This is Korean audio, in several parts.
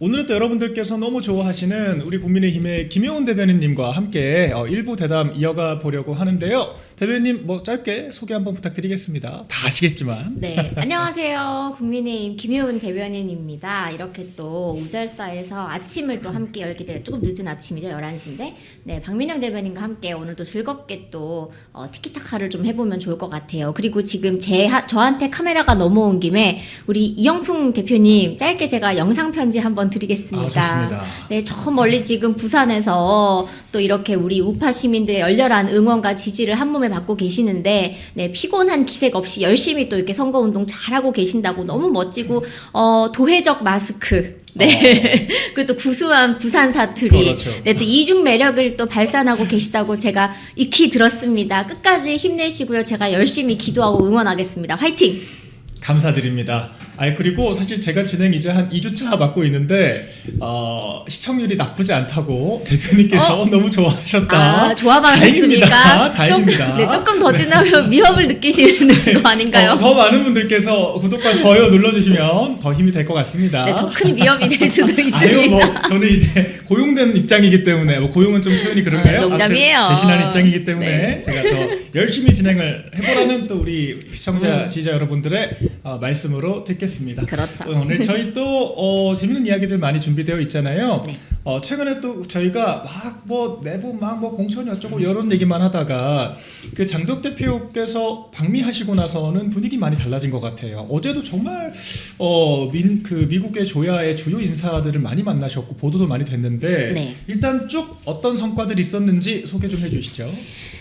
오늘은 또 여러분들께서 너무 좋아하시는 우리 국민의힘의 김효은 대변인님과 함께 일부 대담 이어가 보려고 하는데요. 대변인 뭐 짧게 소개 한번 부탁드리겠습니다. 다 아시겠지만. 네, 안녕하세요. 국민의힘 김효은 대변인입니다. 이렇게 또 우절사에서 아침을 또 함께 열게 돼 조금 늦은 아침이죠. 11시인데. 네, 박민영 대변인과 함께 오늘 또 즐겁게 또 티키타카를 좀 해보면 좋을 것 같아요. 그리고 지금 저한테 카메라가 넘어온 김에 우리 이영풍 대표님 짧게 제가 영상 편지 한번 드리겠습니다. 좋습니다. 네, 저 멀리 지금 부산에서 또 이렇게 우리 우파 시민들의 열렬한 응원과 지지를 한 몸에 받고 계시는데, 네, 피곤한 기색 없이 열심히 또 이렇게 선거운동 잘하고 계신다고 너무 멋지고, 도회적 마스크. 네. 그리고 또 구수한 부산 사투리. 그렇죠. 네, 또 이중 매력을 또 발산하고 계시다고 제가 익히 들었습니다. 끝까지 힘내시고요. 제가 열심히 기도하고 응원하겠습니다. 화이팅! 감사드립니다. 그리고 사실 제가 진행 이제 한 2주차 맡고 있는데 시청률이 나쁘지 않다고 대표님께서 너무 좋아하셨다. 좋아만 하셨습니까? 다행입니다. 네, 조금 더 지나면 위협을 느끼시는 거 아닌가요? 더 많은 분들께서 구독과 좋아요 눌러주시면 더 힘이 될 것 같습니다. 네, 더 큰 위협이 될 수도 있습니다. 아유, 저는 이제 고용된 입장이기 때문에 고용은 좀 표현이 그런가요? 농담이에요. 대신하는 입장이기 때문에 네. 제가 더 열심히 진행을 해보라는 또 우리 시청자, 지지자 여러분들의 말씀으로 듣겠습니다. 그렇죠. 오늘 저희 또 재밌는 이야기들 많이 준비되어 있잖아요. 네. 최근에 또 저희가 내부 공천이 어쩌고 이런 얘기만 하다가 그 장덕 대표께서 방미하시고 나서는 분위기 많이 달라진 것 같아요. 어제도 정말 미국의 조야의 주요 인사들을 많이 만나셨고 보도도 많이 됐는데 네. 일단 쭉 어떤 성과들이 있었는지 소개 좀 해주시죠.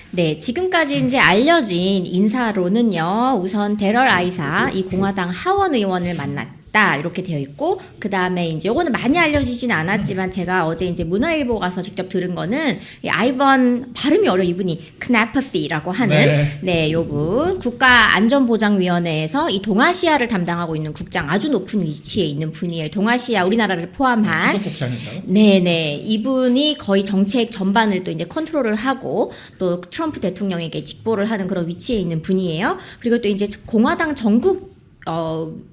네, 지금까지 이제 알려진 인사로는요, 우선 데럴 아이사, 이 공화당 하원 의원을 만났다. 이렇게 되어 있고, 그 다음에 이제 요거는 많이 알려지진 않았지만, 제가 어제 이제 문화일보 가서 직접 들은 거는, 이 아이번, 발음이 어려워, 이분이, 크나퍼시라고 하는, 네, 요분, 국가안전보장위원회에서 이 동아시아를 담당하고 있는 국장, 아주 높은 위치에 있는 분이에요. 동아시아, 우리나라를 포함한. 수석국장이죠. 네네. 이분이 거의 정책 전반을 또 이제 컨트롤을 하고, 또 트럼프 대통령에게 직보를 하는 그런 위치에 있는 분이에요. 그리고 또 이제 공화당 전국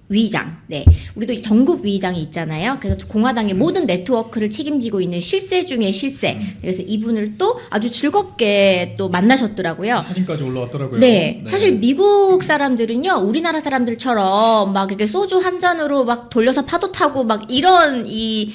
위의장, 네, 우리도 이제 전국 위의장이 있잖아요. 그래서 공화당의 모든 네트워크를 책임지고 있는 실세 중에 실세. 그래서 이분을 또 아주 즐겁게 또 만나셨더라고요. 사진까지 올라왔더라고요. 네, 사실 미국 사람들은요, 우리나라 사람들처럼 막 이렇게 소주 한 잔으로 막 돌려서 파도 타고 막 이런 이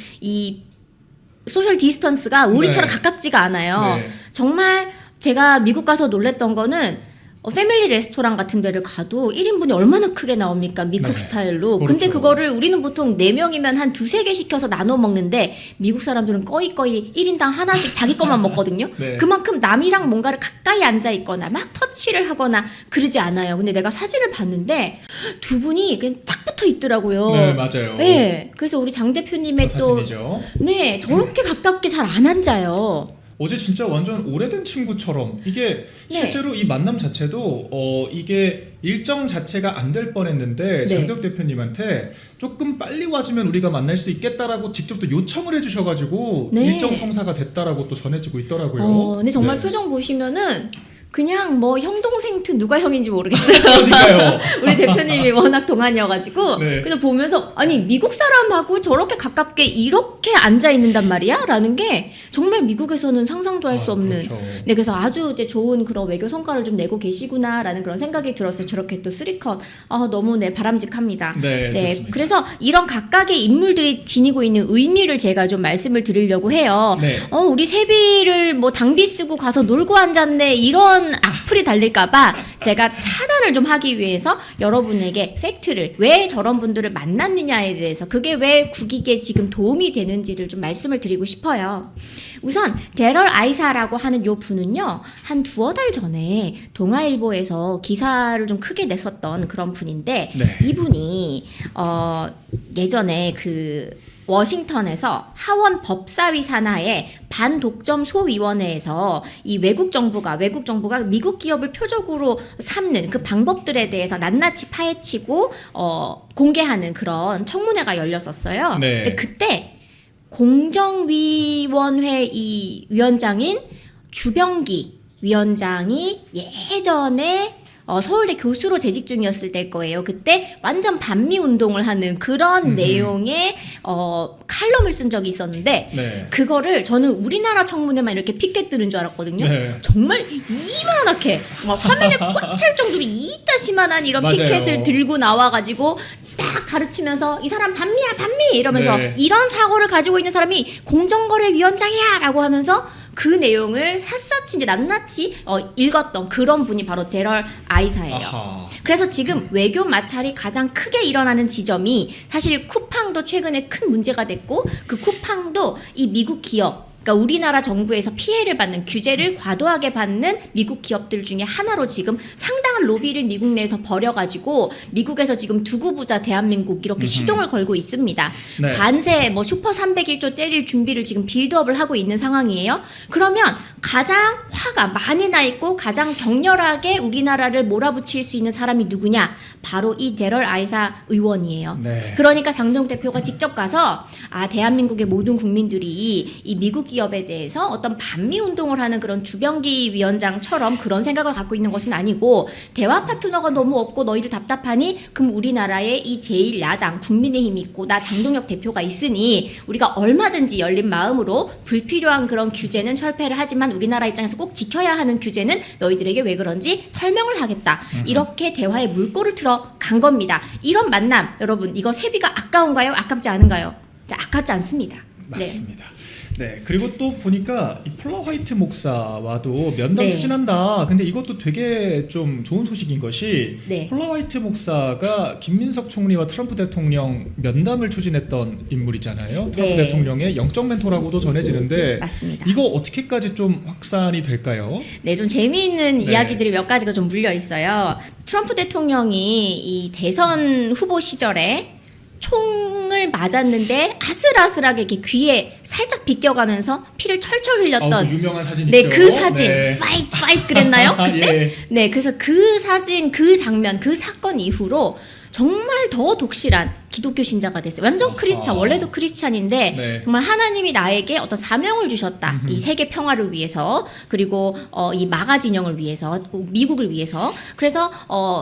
소셜 디스턴스가 우리처럼 가깝지가 않아요. 네. 정말 제가 미국 가서 놀랬던 거는 패밀리 레스토랑 같은 데를 가도 1인분이 얼마나 크게 나옵니까? 미국 스타일로. 그렇죠. 근데 그거를 우리는 보통 4명이면 한 2-3개 시켜서 나눠 먹는데 미국 사람들은 거의 1인당 하나씩 자기 것만 먹거든요. 네. 그만큼 남이랑 뭔가를 가까이 앉아 있거나 막 터치를 하거나 그러지 않아요. 근데 내가 사진을 봤는데 두 분이 그냥 딱 붙어 있더라고요. 네, 맞아요. 네. 그래서 우리 장 대표님의 또 사진이죠. 네, 저렇게 가깝게 잘 안 앉아요. 어제 진짜 완전 오래된 친구처럼 이게 네. 실제로 이 만남 자체도 이게 일정 자체가 안 될 뻔했는데 네. 장덕 대표님한테 조금 빨리 와주면 우리가 만날 수 있겠다라고 직접 또 요청을 해주셔가지고 네. 일정 성사가 됐다라고 또 전해지고 있더라고요. 근데 정말 네. 표정 보시면은 그냥 뭐 형 동생트 누가 형인지 모르겠어요. 그러니까요. 우리 대표님이 워낙 동안이어가지고 네. 그래서 보면서 아니 미국 사람하고 저렇게 가깝게 이렇게 앉아 있는단 말이야? 라는 게 정말 미국에서는 상상도 할 수 없는. 그렇죠. 네, 그래서 아주 이제 좋은 그런 외교 성과를 좀 내고 계시구나라는 그런 생각이 들었어요. 저렇게 또 3컷 너무 바람직합니다. 네, 좋습니다. 그래서 이런 각각의 인물들이 지니고 있는 의미를 제가 좀 말씀을 드리려고 해요. 네. 우리 세비를 뭐 당비 쓰고 가서 놀고 앉았네 이런 악플이 달릴까봐 제가 차단을 좀 하기 위해서 여러분에게 팩트를 왜 저런 분들을 만났느냐에 대해서 그게 왜 국익에 지금 도움이 되는지를 좀 말씀을 드리고 싶어요. 우선 데럴 아이사라고 하는 요 분은요 한 2-달 전에 동아일보에서 기사를 좀 크게 냈었던 그런 분인데 네. 이분이 예전에 워싱턴에서 하원 법사위 산하의 반독점 소위원회에서 이 외국 정부가 미국 기업을 표적으로 삼는 그 방법들에 대해서 낱낱이 파헤치고 공개하는 그런 청문회가 열렸었어요. 네. 근데 그때 공정위원회 이 위원장인 주병기 위원장이 예전에 서울대 교수로 재직 중이었을 때일 거예요. 그때 완전 반미 운동을 하는 그런 내용의 칼럼을 쓴 적이 있었는데 네. 그거를 저는 우리나라 청문회만 이렇게 피켓 뜨는 줄 알았거든요. 네. 정말 이만하게 막 화면에 꽉 찰 정도로 이따시만한 이런 맞아요. 피켓을 들고 나와가지고 딱 가르치면서 이 사람 반미야 반미 이러면서 네. 이런 사고를 가지고 있는 사람이 공정거래위원장이야 라고 하면서 그 내용을 샅샅이 이제 낱낱이 읽었던 그런 분이 바로 데럴 아이사예요. 아하. 그래서 지금 외교 마찰이 가장 크게 일어나는 지점이 사실 쿠팡도 최근에 큰 문제가 됐고 그 쿠팡도 이 미국 기업 그러니까 우리나라 정부에서 피해를 받는 규제를 과도하게 받는 미국 기업들 중에 하나로 지금 상당한 로비를 미국 내에서 벌여가지고 미국에서 지금 두고 보자 대한민국 이렇게 시동을 걸고 있습니다. 네. 관세 뭐 슈퍼 301조 때릴 준비를 지금 빌드업을 하고 있는 상황이에요. 그러면 가장 화가 많이 나 있고 가장 격렬하게 우리나라를 몰아붙일 수 있는 사람이 누구냐? 바로 이 데럴 아이사 의원이에요. 네. 그러니까 장동 대표가 직접 가서 대한민국의 모든 국민들이 이 미국 기업에 대해서 어떤 반미 운동을 하는 그런 주병기 위원장처럼 그런 생각을 갖고 있는 것은 아니고 대화 파트너가 너무 없고 너희들 답답하니 그럼 우리나라의 이 제1야당 국민의힘 있고 나 장동혁 대표가 있으니 우리가 얼마든지 열린 마음으로 불필요한 그런 규제는 철폐를 하지만 우리나라 입장에서 꼭 지켜야 하는 규제는 너희들에게 왜 그런지 설명을 하겠다. 이렇게 대화의 물꼬를 틀어 간 겁니다. 이런 만남 여러분 이거 세비가 아까운가요? 아깝지 않은가요? 아깝지 않습니다. 맞습니다. 네. 그리고 또 보니까 이 폴라 화이트 목사와도 면담 네. 추진한다. 근데 이것도 되게 좀 좋은 소식인 것이 네. 폴라 화이트 목사가 김민석 총리와 트럼프 대통령 면담을 추진했던 인물이잖아요. 트럼프 네. 대통령의 영적 멘토라고도 전해지는데 맞습니다. 이거 어떻게까지 좀 확산이 될까요? 네, 좀 재미있는 네. 이야기들이 몇 가지가 좀 물려 있어요. 트럼프 대통령이 이 대선 후보 시절에 총을 맞았는데 아슬아슬하게 이렇게 귀에 살짝 비껴가면서 피를 철철 흘렸던 그 유명한 사진 네, 있죠. 그 사진 네. fight 그랬나요? 그때? 예. 네, 그래서 그 사진, 그 장면, 그 사건 이후로 정말 더 독실한 기독교 신자가 됐어요. 완전 크리스찬, 원래도 크리스찬인데 네. 정말 하나님이 나에게 어떤 사명을 주셨다. 이 세계 평화를 위해서 그리고 이 마가 진영을 위해서 미국을 위해서 그래서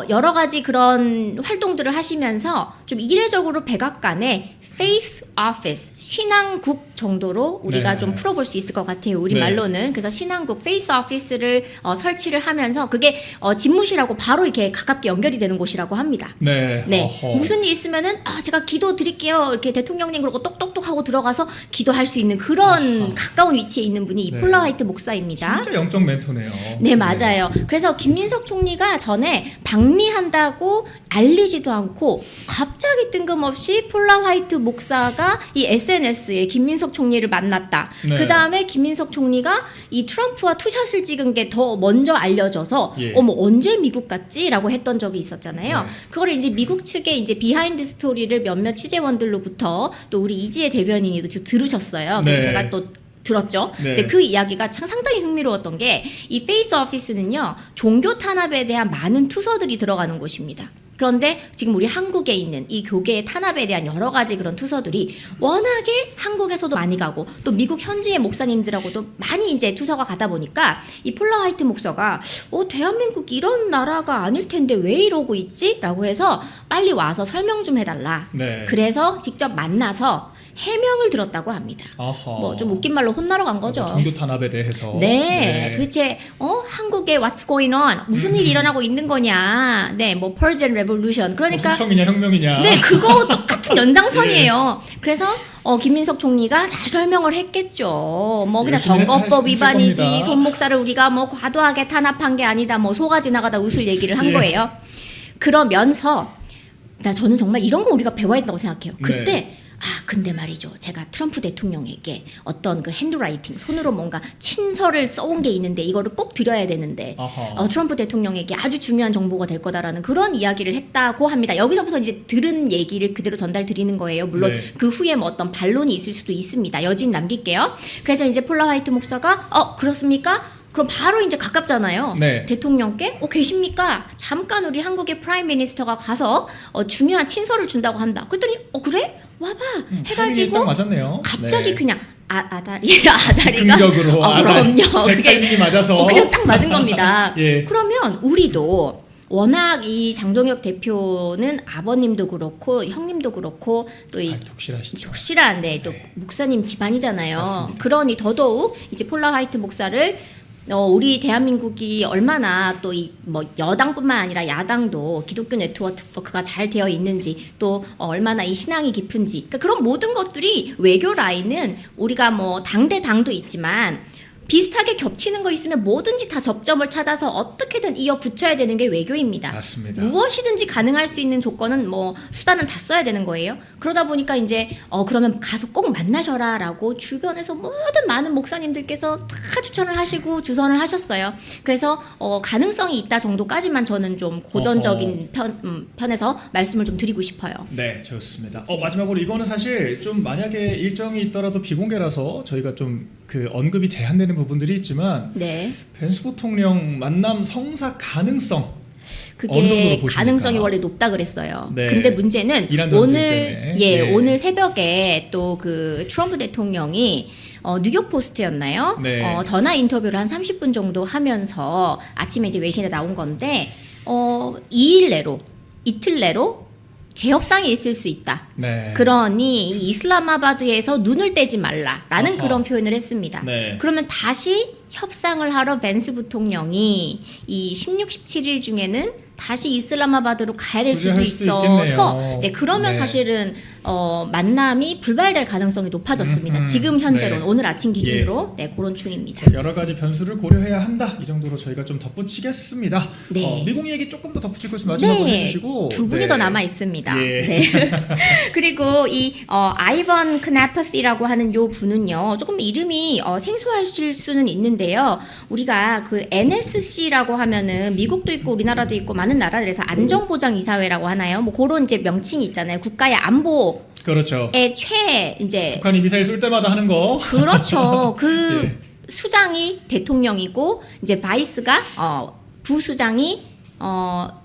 여러 가지 그런 활동들을 하시면서 좀 이례적으로 백악관에 faith office 신앙국 정도로 우리가 네. 좀 풀어볼 수 있을 것 같아요. 우리 네. 말로는 그래서 신앙국 faith office를 설치를 하면서 그게 집무실하고 바로 이렇게 가깝게 연결이 되는 곳이라고 합니다. 네. 네. 어허. 무슨 일 있으면은 제가 기도 드릴게요. 이렇게 대통령님 그러고 똑똑똑 하고 들어가서 기도할 수 있는 그런 아하. 가까운 위치에 있는 분이 이 네. 폴라 화이트 목사입니다. 진짜 영적 멘토네요. 네, 맞아요. 그래서 김민석 총리가 전에 방미한다고 알리지도 않고 갑자기 뜬금없이 폴라 화이트 목사가 이 SNS에 김민석 총리를 만났다. 네. 그 다음에 김민석 총리가 이 트럼프와 투샷을 찍은 게 더 먼저 알려져서 예. 어머 언제 미국 갔지? 라고 했던 적이 있었잖아요. 네. 그걸 이제 미국 측의 이제 비하인드 스토리를 몇몇 취재원들로부터 또 우리 이지혜 대변인이도 지금 들으셨어요. 그래서 네. 제가 또 들었죠. 네. 근데 그 이야기가 참 상당히 흥미로웠던 게 이 페이스 오피스는요 종교 탄압에 대한 많은 투서들이 들어가는 곳입니다. 그런데 지금 우리 한국에 있는 이 교계의 탄압에 대한 여러 가지 그런 투서들이 워낙에 한국에서도 많이 가고 또 미국 현지의 목사님들하고도 많이 이제 투서가 가다 보니까 이 폴라 화이트 목사가 대한민국 이런 나라가 아닐 텐데 왜 이러고 있지? 라고 해서 빨리 와서 설명 좀 해달라. 네. 그래서 직접 만나서 해명을 들었다고 합니다. 아하. 뭐 좀 웃긴 말로 혼나러 간 거죠. 종교 탄압에 대해서. 네, 도대체 한국에 what's going on 무슨 일이 일어나고 있는 거냐? 네, 뭐 Persian Revolution 그러니까 승청이냐 혁명이냐. 네, 그거 똑같은 연장선이에요. 그래서 김민석 총리가 잘 설명을 했겠죠. 뭐 그냥 열심히 선거법 하실 위반이지 겁니다. 손 목사를 우리가 뭐 과도하게 탄압한 게 아니다. 뭐 소가 지나가다 웃을 얘기를 한 예. 거예요. 그러면서 저는 정말 이런 거 우리가 배워야 한다고 생각해요. 그때 네. 근데 말이죠. 제가 트럼프 대통령에게 어떤 그 핸드라이팅, 손으로 뭔가 친서를 써온 게 있는데 이거를 꼭 드려야 되는데 아하. 트럼프 대통령에게 아주 중요한 정보가 될 거다라는 그런 이야기를 했다고 합니다. 여기서부터 이제 들은 얘기를 그대로 전달 드리는 거예요. 물론 네. 그 후에 뭐 어떤 반론이 있을 수도 있습니다. 여진 남길게요. 그래서 이제 폴라 화이트 목사가 그렇습니까? 그럼 바로 이제 가깝잖아요. 네. 대통령께 계십니까? 잠깐 우리 한국의 프라임 미니스터가 가서 중요한 친서를 준다고 한다. 그랬더니 그래? 와봐 타이밍이 딱 해가지고 맞았네요. 갑자기 네. 그냥 아다리가 긍정적으로 그럼요. 그게 타이밍이 맞아서 그냥 딱 맞은 겁니다. 예. 그러면 우리도 워낙 이 장동혁 대표는 아버님도 그렇고 형님도 그렇고 또 이 독실하시죠. 독실한데 또 목사님 집안이잖아요. 맞습니다. 그러니 더더욱 이제 폴라 화이트 목사를 우리 대한민국이 얼마나 또 이 뭐 여당뿐만 아니라 야당도 기독교 네트워크가 잘 되어 있는지 또 얼마나 이 신앙이 깊은지 그러니까 그런 모든 것들이 외교 라인은 우리가 뭐 당도 있지만 비슷하게 겹치는 거 있으면 뭐든지 다 접점을 찾아서 어떻게든 이어 붙여야 되는 게 외교입니다. 맞습니다. 무엇이든지 가능할 수 있는 조건은 뭐 수단은 다 써야 되는 거예요. 그러다 보니까 이제 그러면 가서 꼭 만나셔라라고 주변에서 모든 많은 목사님들께서 다 추천을 하시고 주선을 하셨어요. 그래서 가능성이 있다 정도까지만 저는 좀 고전적인 편에서 말씀을 좀 드리고 싶어요. 네, 좋습니다. 마지막으로 이거는 사실 좀 만약에 일정이 있더라도 비공개라서 저희가 좀 그 언급이 제한되는 부분들이 있지만 네. 벤스 부통령 만남 성사 가능성 어느 정도로 그게 보십니까? 가능성이 원래 높다 그랬어요. 네. 근데 문제는 이란 전쟁 오늘 때문에. 네. 오늘 새벽에 또 그 트럼프 대통령이 뉴욕 포스트였나요? 네. 전화 인터뷰를 한 30분 정도 하면서 아침에 이제 외신에 나온 건데 2일 내로 이틀 내로 재협상이 있을 수 있다. 네. 그러니 이슬라마바드에서 눈을 떼지 말라라는 아하. 그런 표현을 했습니다. 네. 그러면 다시 협상을 하러 벤스 부통령이 이 16, 17일 중에는 다시 이슬라마바드로 가야 될 수도 그래, 할수 있어서 있겠네요. 네, 그러면 네. 사실은 만남이 불발될 가능성이 높아졌습니다. 지금 현재로는 네. 오늘 아침 기준으로 네, 그런 중입니다. 여러 가지 변수를 고려해야 한다. 이 정도로 저희가 좀 덧붙이겠습니다. 네. 미국 얘기 조금 더 덧붙일 것 있으면 마지막으로 해주시고 두 분이 네. 더 남아 있습니다. 예. 네. 그리고 이 아이번 크나퍼시라고 하는 요 분은요, 조금 이름이 생소하실 수는 있는데요. 우리가 그 NSC라고 하면은 미국도 있고 우리나라도 있고 많은 나라들에서 안전보장이사회라고 하나요? 뭐 그런 이제 명칭이 있잖아요. 국가의 안보의 그렇죠. 이제 북한이 미사일 쏠 때마다 하는 거. 그렇죠. 그 예. 수장이 대통령이고 이제 바이스가 부수장이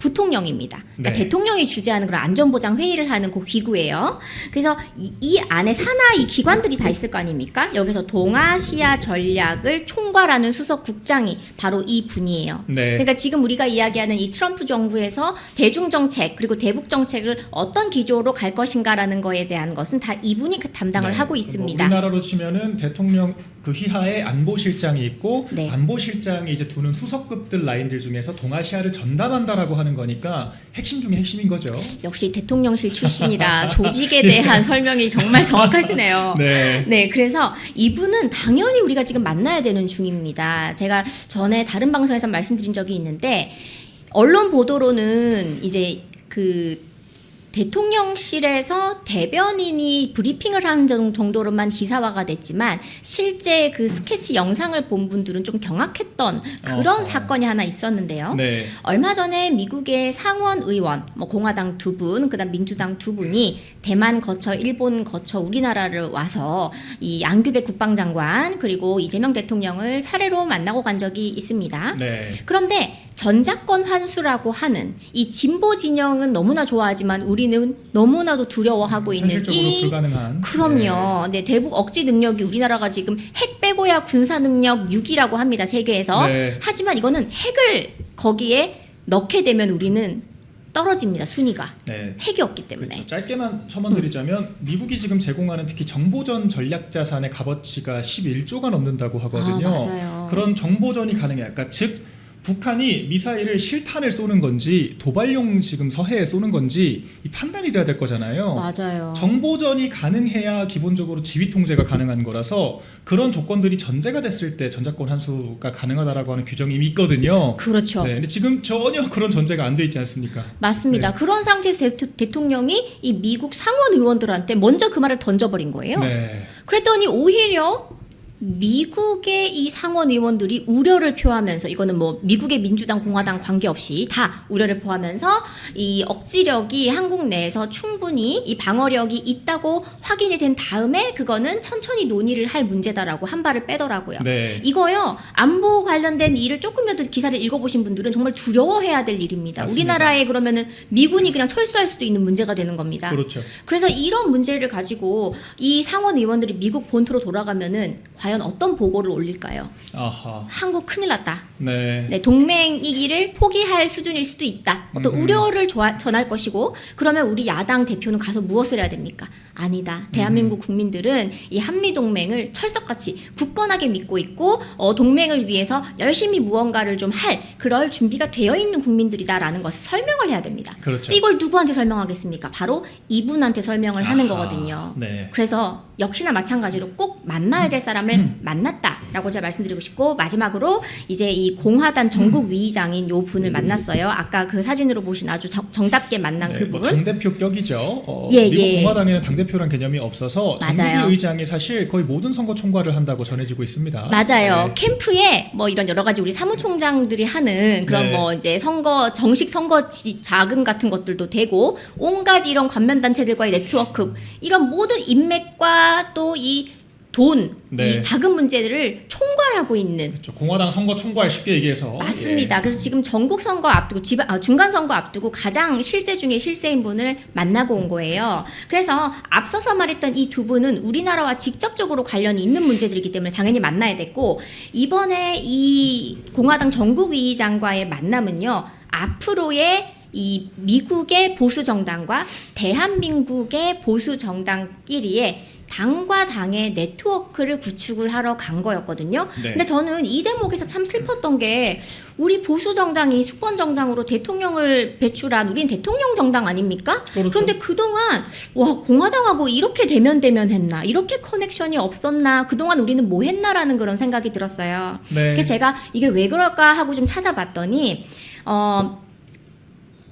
부통령입니다. 그러니까 네. 대통령이 주재하는 그런 안전보장 회의를 하는 그 기구예요. 그래서 이 안에 산하 이 기관들이 다 있을 거 아닙니까? 여기서 동아시아 전략을 총괄하는 수석 국장이 바로 이 분이에요. 네. 그러니까 지금 우리가 이야기하는 이 트럼프 정부에서 대중 정책 그리고 대북 정책을 어떤 기조로 갈 것인가라는 거에 대한 것은 다 이분이 담당을 네. 하고 있습니다. 우리나라로 치면은 대통령 그 휘하에 안보실장이 있고 네. 안보실장이 이제 두는 수석급들 라인들 중에서 동아시아를 전담한다라고 하는 거니까 핵심 중에 핵심인 거죠. 역시 대통령실 출신이라 조직에 대한 설명이 정말 정확하시네요. 네. 네, 그래서 이분은 당연히 우리가 지금 만나야 되는 중입니다. 제가 전에 다른 방송에서 말씀드린 적이 있는데 언론 보도로는 이제 그 대통령실에서 대변인이 브리핑을 한 정도로만 기사화가 됐지만 실제 그 스케치 영상을 본 분들은 좀 경악했던 그런 어허. 사건이 하나 있었는데요. 네. 얼마 전에 미국의 상원 의원, 뭐 공화당 2분, 그다음 민주당 2분이 대만 거쳐 일본 거쳐 우리나라를 와서 이 양규백 국방장관 그리고 이재명 대통령을 차례로 만나고 간 적이 있습니다. 네. 그런데 전작권 환수라고 하는 이 진보 진영은 너무나 좋아하지만 우리는 너무나도 두려워하고 있는 현실적으로 이 불가능한. 그럼요. 네, 대북 억지 능력이 우리나라가 지금 핵 빼고야 군사 능력 6위라고 합니다. 세계에서. 네. 하지만 이거는 핵을 거기에 넣게 되면 우리는 떨어집니다. 순위가. 네. 핵이 없기 때문에. 그렇죠. 짧게만 첨언드리자면 미국이 지금 제공하는 특히 정보전 전략 자산의 값어치가 11조가 넘는다고 하거든요. 맞아요. 그런 정보전이 가능해요. 그러니까 즉 북한이 미사일을 실탄을 쏘는 건지 도발용 지금 서해에 쏘는 건지 이 판단이 돼야 될 거잖아요. 맞아요. 정보전이 가능해야 기본적으로 지휘 통제가 가능한 거라서 그런 조건들이 전제가 됐을 때 전작권 환수가 가능하다라고 하는 규정이 이미 있거든요. 그렇죠. 네, 근데 지금 전혀 그런 전제가 안 돼 있지 않습니까? 맞습니다. 그런 상태에서 대통령이 이 미국 상원 의원들한테 먼저 그 말을 던져버린 거예요. 네. 그랬더니 오히려 미국의 이 상원 의원들이 우려를 표하면서 이거는 뭐 미국의 민주당 공화당 관계없이 다 우려를 표하면서 이 억지력이 한국 내에서 충분히 이 방어력이 있다고 확인이 된 다음에 그거는 천천히 논의를 할 문제다라고 한 발을 빼더라고요. 네. 이거요 안보 관련된 일을 조금이라도 기사를 읽어보신 분들은 정말 두려워해야 될 일입니다. 맞습니다. 우리나라에 그러면은 미군이 그냥 철수할 수도 있는 문제가 되는 겁니다. 그렇죠. 그래서 이런 문제를 가지고 이 상원 의원들이 미국 본토로 돌아가면은 과연 과연 어떤 보고를 올릴까요? 아하. 한국 큰일 났다. 네. 네, 동맹이기를 포기할 수준일 수도 있다. 어떤 우려를 전할 것이고, 그러면 우리 야당 대표는 가서 무엇을 해야 됩니까? 아니다. 대한민국 국민들은 이 한미 동맹을 철석같이 굳건하게 믿고 있고, 동맹을 위해서 열심히 무언가를 좀 할 그럴 준비가 되어 있는 국민들이다라는 것을 설명을 해야 됩니다. 그렇죠. 이걸 누구한테 설명하겠습니까? 바로 이분한테 설명을 하는 아하. 거거든요. 네. 그래서 역시나 마찬가지로 꼭 만나야 될 사람을 만났다라고 제가 말씀드리고 싶고, 마지막으로 이제 이 공화당 전국 위의장인 요 분을 만났어요. 아까 그 사진으로 보신 아주 정답게 만난 네, 그분. 뭐 당대표 격이죠. 예, 미국 예. 공화당에는 당대표란 개념이 없어서 맞아요. 전국위 의장이 사실 거의 모든 선거 총괄을 한다고 전해지고 있습니다. 맞아요. 네. 캠프에 뭐 이런 여러 가지 우리 사무총장들이 하는 그런 네. 뭐 이제 정식 선거 자금 같은 것들도 되고, 온갖 이런 관면단체들과의 네트워크, 이런 모든 인맥과 또 이 돈, 네. 이 자금 문제들을 총괄하고 있는. 그렇죠. 공화당 선거 총괄 쉽게 얘기해서. 맞습니다. 예. 그래서 지금 전국 선거 앞두고 중간 선거 앞두고 가장 실세 중에 실세인 분을 만나고 온 거예요. 그래서 앞서서 말했던 이 두 분은 우리나라와 직접적으로 관련이 있는 문제들이기 때문에 당연히 만나야 됐고, 이번에 이 공화당 전국위의장과의 만남은요, 앞으로의 이 미국의 보수 정당과 대한민국의 보수 정당끼리의 당과 당의 네트워크를 구축을 하러 간 거였거든요. 네. 근데 저는 이 대목에서 참 슬펐던 게, 우리 보수 정당이 수권 정당으로 대통령을 배출한, 우린 대통령 정당 아닙니까? 그렇죠. 그런데 그동안 와, 공화당하고 이렇게 대면했나, 이렇게 커넥션이 없었나, 그동안 우리는 뭐 했나라는 그런 생각이 들었어요. 네. 그래서 제가 이게 왜 그럴까 하고 좀 찾아봤더니,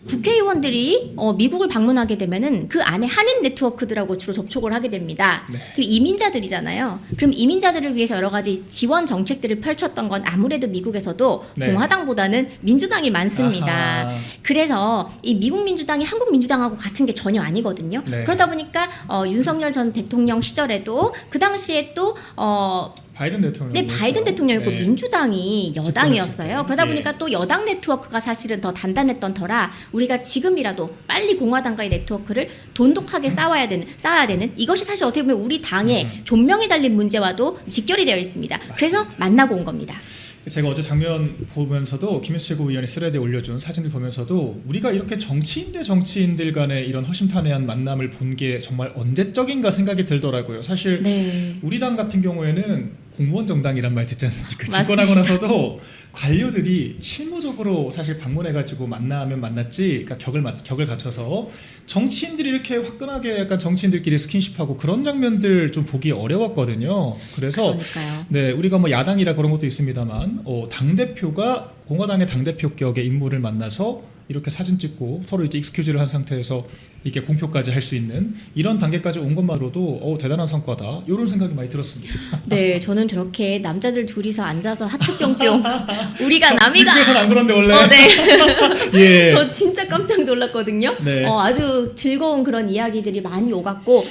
국회의원들이 미국을 방문하게 되면은 그 안에 한인 네트워크들하고 주로 접촉을 하게 됩니다. 네. 그 이민자들이잖아요. 그럼 이민자들을 위해서 여러 가지 지원 정책들을 펼쳤던 건 아무래도 미국에서도 네. 공화당보다는 민주당이 많습니다. 아하. 그래서 이 미국 민주당이 한국 민주당하고 같은 게 전혀 아니거든요. 네. 그러다 보니까 윤석열 전 대통령 시절에도 그 당시에 또 바이든 대통령. 네, 바이든 대통령이고 민주당이 여당이었어요. 집권했을 때. 그러다 예. 보니까 또 여당 네트워크가 사실은 더 단단했던 터라, 우리가 지금이라도 빨리 공화당과의 네트워크를 돈독하게 쌓아야 되는 이것이 사실 어떻게 보면 우리 당의 존명이 달린 문제와도 직결이 되어 있습니다. 그래서 만나고 온 겁니다. 제가 어제 장면 보면서도 김현수 최고위원이 스레드에 올려준 사진을 보면서도 우리가 이렇게 정치인 대 정치인들 간의 이런 허심탄회한 만남을 본 게 정말 언제적인가 생각이 들더라고요. 사실 네. 우리 당 같은 경우에는 공무원 정당이란 말 듣지 않습니까? 맞습니다. 집권하고 나서도 관료들이 실무적으로 사실 방문해가지고 만나면 만났지, 그러니까 격을 갖춰서 정치인들이 이렇게 화끈하게 약간 정치인들끼리 스킨십하고 그런 장면들 좀 보기 어려웠거든요. 그래서 그러니까요. 네, 우리가 뭐 야당이라 그런 것도 있습니다만 당 대표가 공화당의 당 대표 격의 인물을 만나서 이렇게 사진 찍고 서로 이제 익스큐즈를 한 상태에서 이렇게 공표까지 할 수 있는 이런 단계까지 온 것만으로도 대단한 성과다, 이런 생각이 많이 들었습니다. 네, 저는 저렇게 남자들 둘이서 앉아서 하트 뿅뿅 우리가 남이다. 미국에서는 안 그런데 원래. 네. 예. 저 진짜 깜짝 놀랐거든요. 네. 아주 즐거운 그런 이야기들이 많이 오갔고,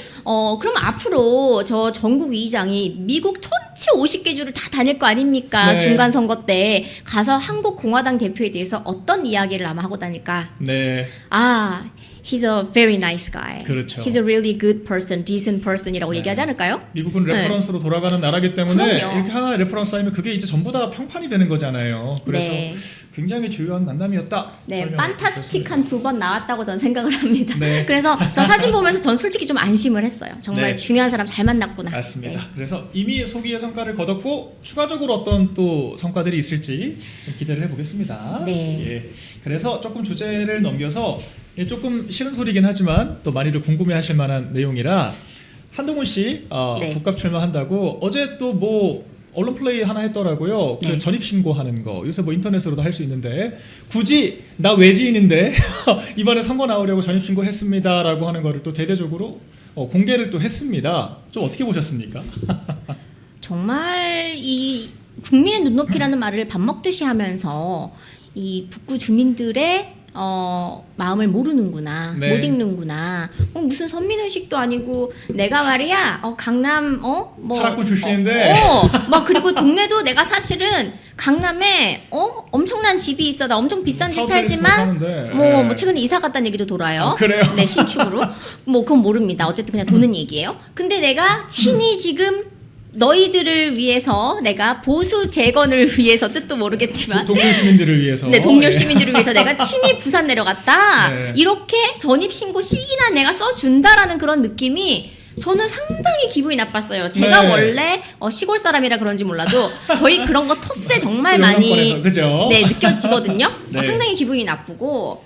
그럼 앞으로 저 전국 위의장이 미국 전체 50개 주를 다 다닐 거 아닙니까? 네. 중간 선거 때 가서 한국 공화당 대표에 대해서 어떤 이야기를 아마 하고 다닐까? 네. He's a very nice guy. 그렇죠. He's a really good person, decent person이라고 얘기하지 않을까요? 미국은 레퍼런스로 돌아가는 나라기 때문에 그럼요. 이렇게 하나 레퍼런스 하면 그게 이제 전부 다 평판이 되는 거잖아요. 그래서 네. 굉장히 주요한 만남이었다. 네, 설명을 판타스틱한 두 번 나왔다고 저는 생각을 합니다. 네. 그래서 저 사진 보면서 전 솔직히 좀 안심을 했어요. 정말 네. 중요한 사람 잘 만났구나. 맞습니다. 네. 그래서 이미 소기의 성과를 거뒀고 추가적으로 어떤 또 성과들이 있을지 좀 기대를 해보겠습니다. 네. 예. 그래서 조금 주제를 넘겨서 조금 싫은 소리긴 하지만 또 많이들 궁금해하실 만한 내용이라, 한동훈 씨 네. 국감 출마한다고 어제 또 뭐 언론 플레이 하나 했더라고요. 네. 그 전입 신고하는 거 요새 뭐 인터넷으로도 할 수 있는데, 굳이 나 외지인인데 이번에 선거 나오려고 전입 신고했습니다라고 하는 거를 또 대대적으로 공개를 또 했습니다. 좀 어떻게 보셨습니까? 정말 이 국민의 눈높이라는 말을 밥 먹듯이 하면서 이 북구 주민들의 마음을 모르는구나, 네. 못 읽는구나. 무슨 선민의식도 아니고 내가 말이야 강남 뭐 파락군 출신인데. 막 그리고 동네도 내가 사실은 강남에 엄청난 집이 있어, 나 엄청 비싼 집 살지만 사는데. 뭐 최근에 이사 갔다는 얘기도 돌아요. 그래요? 네, 신축으로. 뭐 그건 모릅니다. 어쨌든 그냥 도는 얘기예요. 근데 내가 친히 지금 너희들을 위해서 내가 보수 재건을 위해서 뜻도 모르겠지만 동료 시민들을 위해서. 네, 동료 시민들을 위해서 내가 친히 부산 내려갔다. 네. 이렇게 전입신고 시기나 내가 써준다라는 그런 느낌이 저는 상당히 기분이 나빴어요. 제가 네. 원래 시골 사람이라 그런지 몰라도 저희 그런 거 텃세 정말 많이 영남권에서, 그죠? 네, 느껴지거든요. 네. 상당히 기분이 나쁘고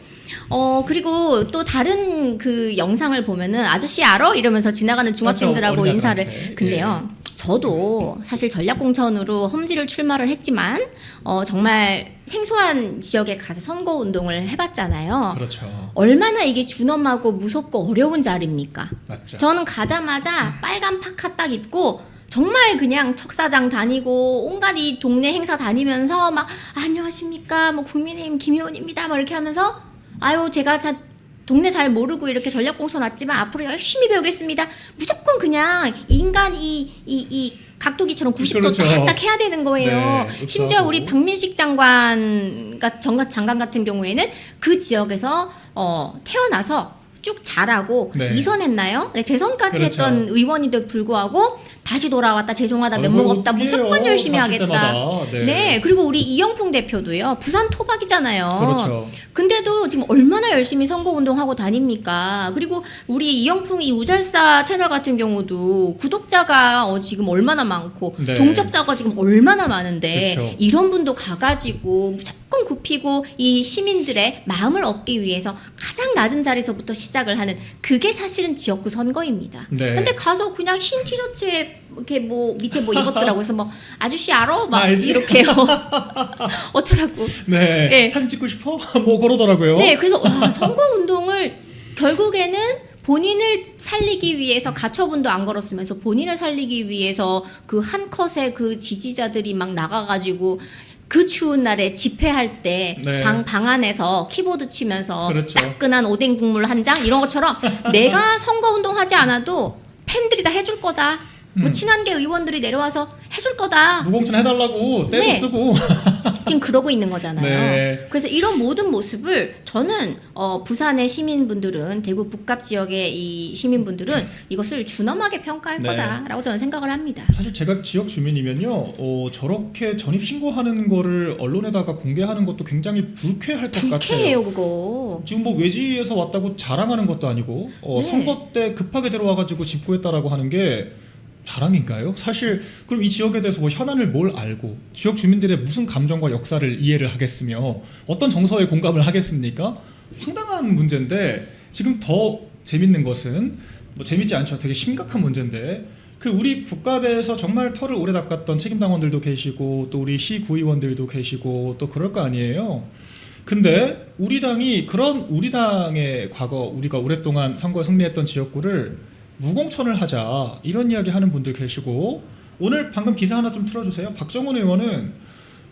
그리고 또 다른 그 영상을 보면은 아저씨 알아? 이러면서 지나가는 중학생들하고 맞죠, 인사를 어린아이들한테. 근데요. 저도 사실 전략공천으로 험지를 출마를 했지만 정말 생소한 지역에 가서 선거운동을 해봤잖아요. 그렇죠. 얼마나 이게 준엄하고 무섭고 어려운 자리입니까? 맞죠. 저는 가자마자 빨간 파카 딱 입고 정말 그냥 척사장 다니고 온갖 이 동네 행사 다니면서 막 안녕하십니까 뭐 국민의힘 김효원입니다 막 이렇게 하면서 아유 제가 동네 잘 모르고 이렇게 전략공천 왔지만 앞으로 열심히 배우겠습니다. 무조건 그냥 인간 이 각도기처럼 90도 그렇죠. 딱 해야 되는 거예요. 네, 심지어 흡수하고. 우리 박민식 장관 같은 경우에는 그 지역에서 태어나서 쭉 자라고 네. 이선했나요? 네, 재선까지 그렇죠. 했던 의원인데도 불구하고 다시 돌아왔다 죄송하다 면목 없다 무조건 열심히 하겠다. 때마다. 네. 그리고 우리 이영풍 대표도요. 부산 토박이잖아요. 그렇죠. 근데도 지금 얼마나 열심히 선거운동하고 다닙니까? 그리고 우리 이영풍 이 우잘사 채널 같은 경우도 구독자가 지금 얼마나 많고 네. 동접자가 지금 얼마나 많은데 그렇죠. 이런 분도 가가지고 무조건 굽히고 이 시민들의 마음을 얻기 위해서 가장 낮은 자리에서부터 시작을 하는 그게 사실은 지역구 선거입니다. 네. 근데 가서 그냥 흰 티셔츠에 이렇게 뭐 밑에 뭐 입었더라고 해서 뭐 아저씨 알아? 막 알지? 이렇게요. 어쩌라고. 네. 네. 사진 찍고 싶어? 뭐 그러더라고요. 네, 그래서 와, 선거운동을 결국에는 본인을 살리기 위해서 가처분도 안 걸었으면서 본인을 살리기 위해서 그 한 컷의 그 지지자들이 막 나가가지고 그 추운 날에 집회할 때 네. 방 안에서 키보드 치면서 그렇죠. 따끈한 오뎅 국물 한 장 이런 것처럼 내가 선거운동 하지 않아도 팬들이 다 해줄 거다. 뭐 친한계 의원들이 내려와서 해줄 거다. 무공천 해달라고 때도 네. 쓰고. 지금 그러고 있는 거잖아요. 네. 그래서 이런 모든 모습을 저는 부산의 시민분들은 대구 북갑 지역의 이 시민분들은 이것을 준엄하게 평가할 네. 거다라고 저는 생각을 합니다. 사실 제가 지역 주민이면요, 저렇게 전입 신고하는 거를 언론에다가 공개하는 것도 굉장히 불쾌할 것 같아요. 불쾌해요 그거. 지금 뭐 외지에서 왔다고 자랑하는 것도 아니고 네. 선거 때 급하게 들어와가지고 집구했다라고 하는 게 자랑인가요? 사실 그럼 이 지역에 대해서 뭐 현안을 뭘 알고 지역 주민들의 무슨 감정과 역사를 이해를 하겠으며 어떤 정서에 공감을 하겠습니까? 황당한 문제인데 지금 더 재밌는 것은 뭐 재밌지 않죠. 되게 심각한 문제인데 그 우리 북갑에서 정말 털을 오래 닦았던 책임당원들도 계시고 또 우리 시구의원들도 계시고 또 그럴 거 아니에요. 근데 우리 당이 그런 우리 당의 과거 우리가 오랫동안 선거에 승리했던 지역구를 무공천을 하자 이런 이야기 하는 분들 계시고 오늘 방금 기사 하나 좀 틀어주세요. 박정훈 의원은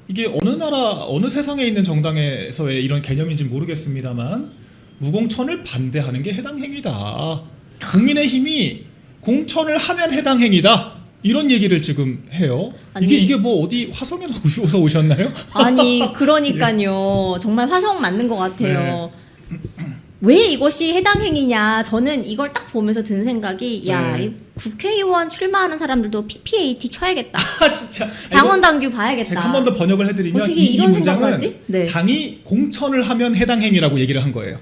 이게 어느 나라 어느 세상에 있는 정당에서의 이런 개념인지 모르겠습니다만 무공천을 반대하는 게 해당 행위다. 국민의힘이 공천을 하면 해당 행위다. 이런 얘기를 지금 해요. 아니, 이게 뭐 어디 화성에서 오셨나요? 아니 그러니까요. 정말 화성 맞는 것 같아요. 왜 이것이 해당 행위냐? 저는 이걸 딱 보면서 드는 생각이 야, 네. 이 국회의원 출마하는 사람들도 PPAT 쳐야겠다. 아 진짜. 당원 당규 봐야겠다. 제가 한 번 더 번역을 해드리면 어떻게 이 이런 문장은 생각을 하지? 네. 당이 공천을 하면 해당 행위라고 얘기를 한 거예요.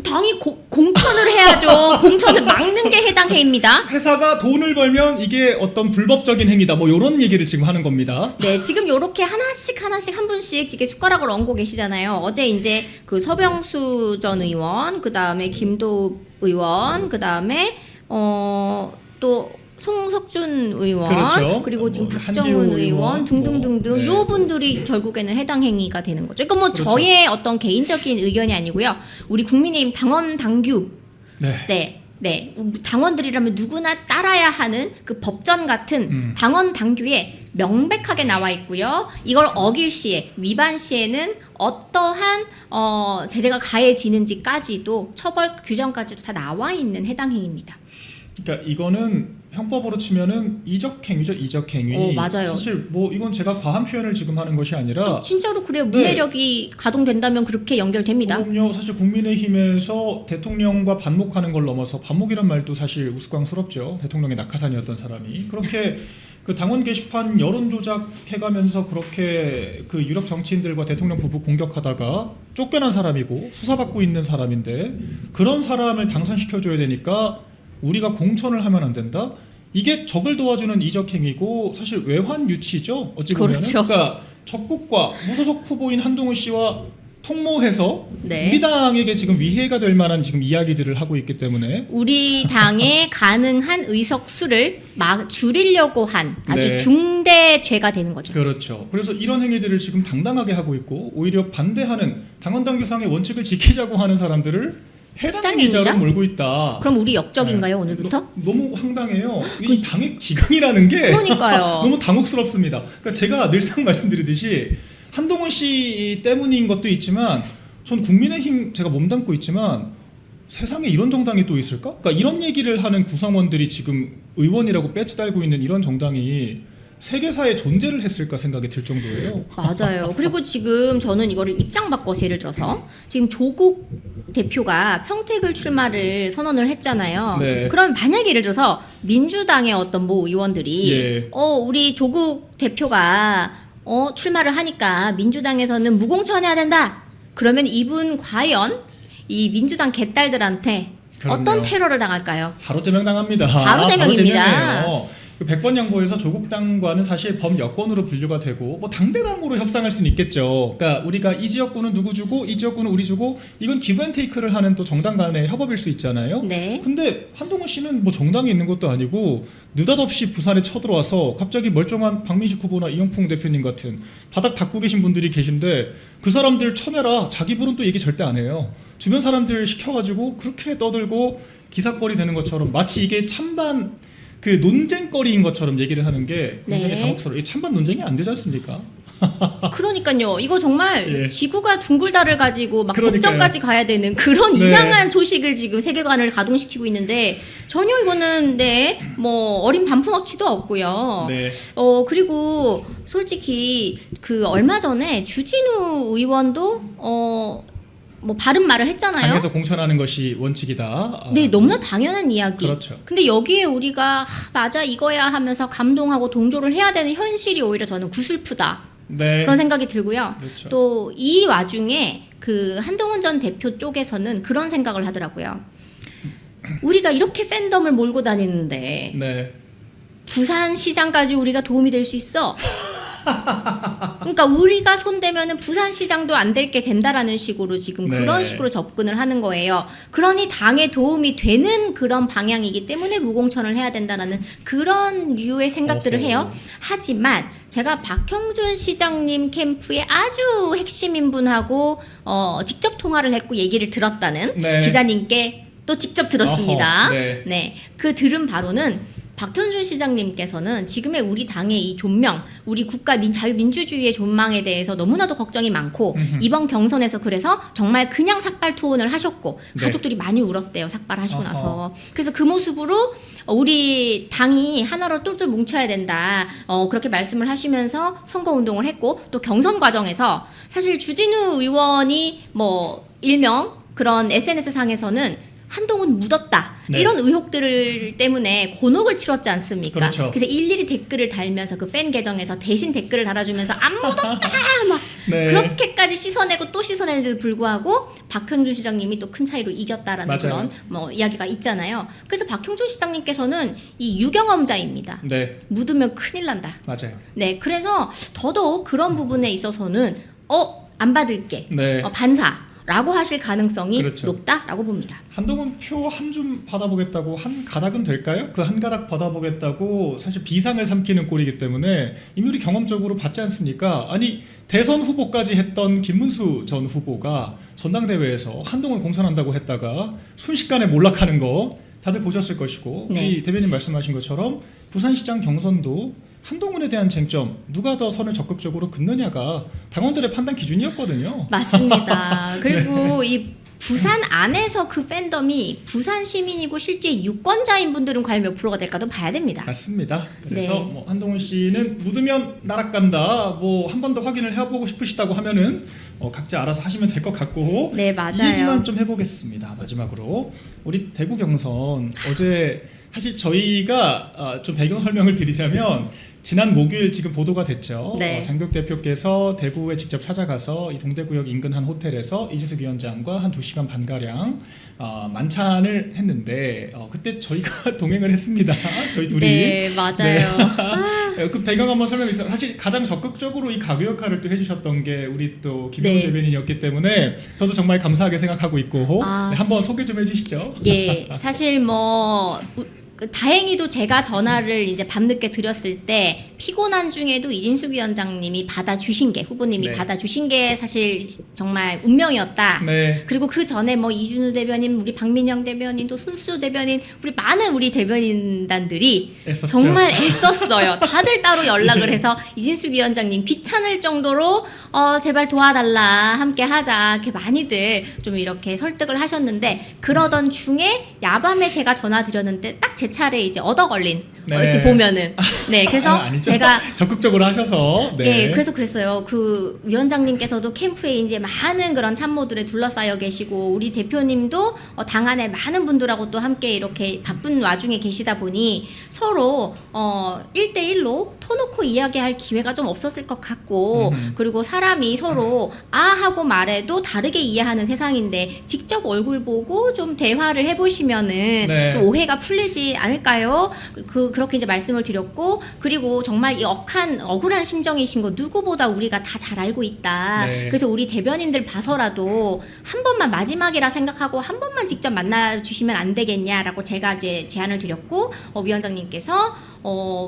당이 공천을 해야죠. 공천을 막는 게 해당 행위입니다. 회사가 돈을 벌면 이게 어떤 불법적인 행위다. 뭐 이런 얘기를 지금 하는 겁니다. 네, 지금 요렇게 하나씩 한 분씩 이게 숟가락을 얹고 계시잖아요. 어제 이제 그 서병수 전 의원, 그 다음에 김도 의원, 그 다음에 또 송석준 의원, 그렇죠. 그리고 지금 뭐 박정훈 한기호 의원 의원, 등등등등 뭐, 네. 요 분들이 결국에는 해당 행위가 되는 거죠. 이건 뭐 그렇죠. 저의 어떤 개인적인 의견이 아니고요. 우리 국민의힘 당원 당규 네. 네. 당원들이라면 누구나 따라야 하는 그 법전 같은 당원 당규에 명백하게 나와 있고요. 이걸 어길 시에, 위반 시에는 어떠한 제재가 가해지는지까지도 처벌 규정까지도 다 나와 있는 해당 행위입니다. 그러니까 이거는 형법으로 치면은 이적행위죠. 이적행위. 맞아요. 사실 뭐 이건 제가 과한 표현을 지금 하는 것이 아니라 진짜로 그래요. 문해력이 가동된다면 그렇게 연결됩니다. 그럼요. 사실 국민의힘에서 대통령과 반목하는 걸 넘어서 반목이란 말도 사실 우스꽝스럽죠. 대통령의 낙하산이었던 사람이 그렇게 그 당원 게시판 여론 조작해가면서 그렇게 그 유력 정치인들과 대통령 부부 공격하다가 쫓겨난 사람이고 수사받고 있는 사람인데 그런 사람을 당선시켜줘야 되니까 우리가 공천을 하면 안 된다. 이게 적을 도와주는 이적행위고 사실 외환 유치죠. 어찌 보면 그렇죠. 그러니까 적국과 무소속 후보인 한동훈 씨와 통모해서 네. 우리 당에게 지금 위해가 될 만한 지금 이야기들을 하고 있기 때문에 우리 당의 가능한 의석수를 줄이려고 한 아주 네. 중대 죄가 되는 거죠. 그렇죠. 그래서 이런 행위들을 지금 당당하게 하고 있고 오히려 반대하는 당헌당규상의 원칙을 지키자고 하는 사람들을 해당 행위자로 행위자? 몰고 있다. 그럼 우리 역적인가요, 네. 오늘부터? 너무 황당해요. 이 당의 기강이라는 게 그러니까요. 너무 당혹스럽습니다. 그러니까 제가 늘상 말씀드리듯이 한동훈 씨 때문인 것도 있지만 전 국민의힘 제가 몸담고 있지만 세상에 이런 정당이 또 있을까? 그러니까 이런 얘기를 하는 구성원들이 지금 의원이라고 배지 달고 있는 이런 정당이 세계사에 존재를 했을까 생각이 들 정도예요. 맞아요. 그리고 지금 저는 이거를 입장 바꿔서 예를 들어서 지금 조국 대표가 평택을 출마를 선언을 했잖아요. 네. 그럼 만약에 예를 들어서 민주당의 어떤 모 의원들이 예. 우리 조국 대표가 출마를 하니까 민주당에서는 무공천해야 된다. 그러면 이분 과연 이 민주당 개딸들한테 그럼요. 어떤 테러를 당할까요? 바로 제명당합니다. 바로 제명입니다. 제명이에요. 그 100번 양보해서 조국 당과는 사실 범여권으로 분류가 되고 뭐 당대당으로 협상할 수는 있겠죠. 그러니까 우리가 이 지역구는 누구 주고 이 지역구는 우리 주고 이건 기브앤테이크를 하는 또 정당 간의 협업일 수 있잖아요. 네. 근데 한동훈 씨는 뭐 정당이 있는 것도 아니고 느닷없이 부산에 쳐들어와서 갑자기 멀쩡한 박민식 후보나 이영풍 대표님 같은 바닥 닦고 계신 분들이 계신데 그 사람들 쳐내라. 자기 부른 또 얘기 절대 안 해요. 주변 사람들 시켜가지고 그렇게 떠들고 기사거리 되는 것처럼 마치 이게 찬반 그 논쟁거리인 것처럼 얘기를 하는 게 굉장히 네. 당혹스러워요. 이게 찬반 논쟁이 안 되지 않습니까? 그러니까요. 이거 정말 예. 지구가 둥글다를 가지고 막 그러니까요. 법정까지 가야 되는 그런 네. 이상한 조식을 지금 세계관을 가동시키고 있는데 전혀 이거는 뭐 어린 반푼어치도 없고요. 네. 그리고 솔직히 그 얼마 전에 주진우 의원도 뭐 바른 말을 했잖아요. 당에서 공천하는 것이 원칙이다. 네, 너무나 당연한 이야기. 그렇죠. 근데 여기에 우리가 맞아 이거야 하면서 감동하고 동조를 해야 되는 현실이 오히려 저는 구슬프다. 네. 그런 생각이 들고요. 그렇죠. 또 이 와중에 그 한동훈 전 대표 쪽에서는 그런 생각을 하더라고요. 우리가 이렇게 팬덤을 몰고 다니는데 네. 부산시장까지 우리가 도움이 될 수 있어. 그러니까 우리가 손대면은 부산시장도 안 될 게 된다라는 식으로 지금 네. 그런 식으로 접근을 하는 거예요. 그러니 당에 도움이 되는 그런 방향이기 때문에 무공천을 해야 된다라는 그런 류의 생각들을 어허. 해요. 하지만 제가 박형준 시장님 캠프의 아주 핵심인 분하고 직접 통화를 했고 얘기를 들었다는 네. 기자님께 또 직접 들었습니다. 어허. 네. 네, 그 들은 바로는 박현준 시장님께서는 지금의 우리 당의 이 존명, 우리 국가 자유민주주의의 존망에 대해서 너무나도 걱정이 많고 이번 경선에서 그래서 정말 그냥 삭발 투혼을 하셨고 네. 가족들이 많이 울었대요. 삭발하시고 어허. 나서. 그래서 그 모습으로 우리 당이 하나로 똘똘 뭉쳐야 된다. 그렇게 말씀을 하시면서 선거운동을 했고 또 경선 과정에서 사실 주진우 의원이 뭐 일명 그런 SNS 상에서는 한동훈 묻었다. 네. 이런 의혹들 때문에 곤혹을 치렀지 않습니까? 그렇죠. 그래서 일일이 댓글을 달면서 그 팬 계정에서 대신 댓글을 달아주면서 안 묻었다 막 네. 그렇게까지 씻어내고 또 씻어내는데도 불구하고 박형준 시장님이 또 큰 차이로 이겼다라는 맞아요. 그런 뭐 이야기가 있잖아요. 그래서 박형준 시장님께서는 이 유경험자입니다. 네. 묻으면 큰일 난다. 맞아요. 네, 그래서 더더욱 그런 부분에 있어서는 안 받을게. 네. 반사라고 하실 가능성이 그렇죠. 높다라고 봅니다. 한동훈 표 한 줌 받아보겠다고 한 가닥은 될까요? 그 한 가닥 받아보겠다고 사실 비상을 삼키는 꼴이기 때문에 이미 우리 경험적으로 봤지 않습니까? 아니 대선 후보까지 했던 김문수 전 후보가 전당대회에서 한동훈 공천한다고 했다가 순식간에 몰락하는 거 다들 보셨을 것이고 네. 우리 대변인 말씀하신 것처럼 부산시장 경선도 한동훈에 대한 쟁점 누가 더 선을 적극적으로 긋느냐가 당원들의 판단 기준이었거든요. 맞습니다. 그리고 이 부산 안에서 그 팬덤이 부산 시민이고 실제 유권자인 분들은 과연 몇 프로가 될까도 봐야 됩니다. 맞습니다. 그래서 네. 뭐 한동훈 씨는 묻으면 나락간다. 뭐 한 번 더 확인을 해보고 싶으시다고 하면은 각자 알아서 하시면 될 것 같고. 네, 맞아요. 이 얘기만 좀 해보겠습니다. 마지막으로 우리 대구 경선 어제 사실 저희가 좀 배경 설명을 드리자면. 지난 목요일 지금 보도가 됐죠. 네. 장덕 대표께서 대구에 직접 찾아가서 이 동대구역 인근 한 호텔에서 이진숙 위원장과 한 2시간 반가량 만찬을 했는데 그때 저희가 동행을 했습니다. 저희 둘이. 네, 맞아요. 네. 그 배경 한번 설명해 주세요. 사실 가장 적극적으로 이 가교 역할을 또 해주셨던 게 우리 또 김영훈 네. 대변인이었기 때문에 저도 정말 감사하게 생각하고 있고 네, 한번 소개 좀 해주시죠. 예, 사실 뭐 다행히도 제가 전화를 이제 밤늦게 드렸을 때 피곤한 중에도 이진숙 위원장님이 받아주신 게 후보님이 네. 받아주신 게 사실 정말 운명이었다. 네. 그리고 그 전에 뭐 이준우 대변인, 우리 박민영 대변인, 또 손수조 대변인, 우리 많은 우리 대변인단들이 애썼죠. 정말 애썼어요. 다들 따로 연락을 해서 이진숙 위원장님 귀찮을 정도로 제발 도와달라, 함께 하자, 이렇게 많이들 좀 이렇게 설득을 하셨는데 그러던 중에 야밤에 제가 전화 드렸는데 딱 제 차례에 이제 얻어 걸린. 네. 이렇게 보면은 네 그래서 아니죠. 제가 적극적으로 하셔서 네, 그래서 그랬어요. 그 위원장님께서도 캠프에 이제 많은 그런 참모들에 둘러싸여 계시고 우리 대표님도 당 안에 많은 분들하고 또 함께 이렇게 바쁜 와중에 계시다 보니 서로 1대1로 터놓고 이야기할 기회가 좀 없었을 것 같고 그리고 사람이 서로 아 하고 말해도 다르게 이해하는 세상인데 직접 얼굴 보고 좀 대화를 해보시면은 네. 좀 오해가 풀리지 않을까요? 그렇게 이제 말씀을 드렸고 그리고 정말 이 억울한 심정이신 거 누구보다 우리가 다 잘 알고 있다. 네. 그래서 우리 대변인들 봐서라도 한 번만 마지막이라 생각하고 한 번만 직접 만나 주시면 안 되겠냐라고 제가 이제 제안을 드렸고 위원장님께서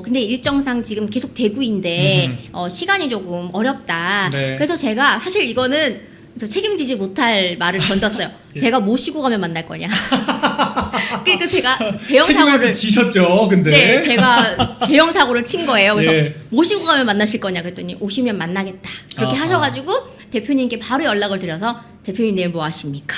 근데 일정상 지금 계속 대구인데 시간이 조금 어렵다. 네. 그래서 제가 사실 이거는 저 책임지지 못할 말을 던졌어요. 예. 제가 모시고 가면 만날 거냐. 그러니까 제가 대형 책임을 사고를 지셨죠, 근데. 네, 제가 대형 사고를 친 거예요. 그래서 예. 모시고 가면 만나실 거냐 그랬더니 오시면 만나겠다. 그렇게 아하. 하셔가지고 대표님께 바로 연락을 드려서 대표님 내일 뭐 하십니까?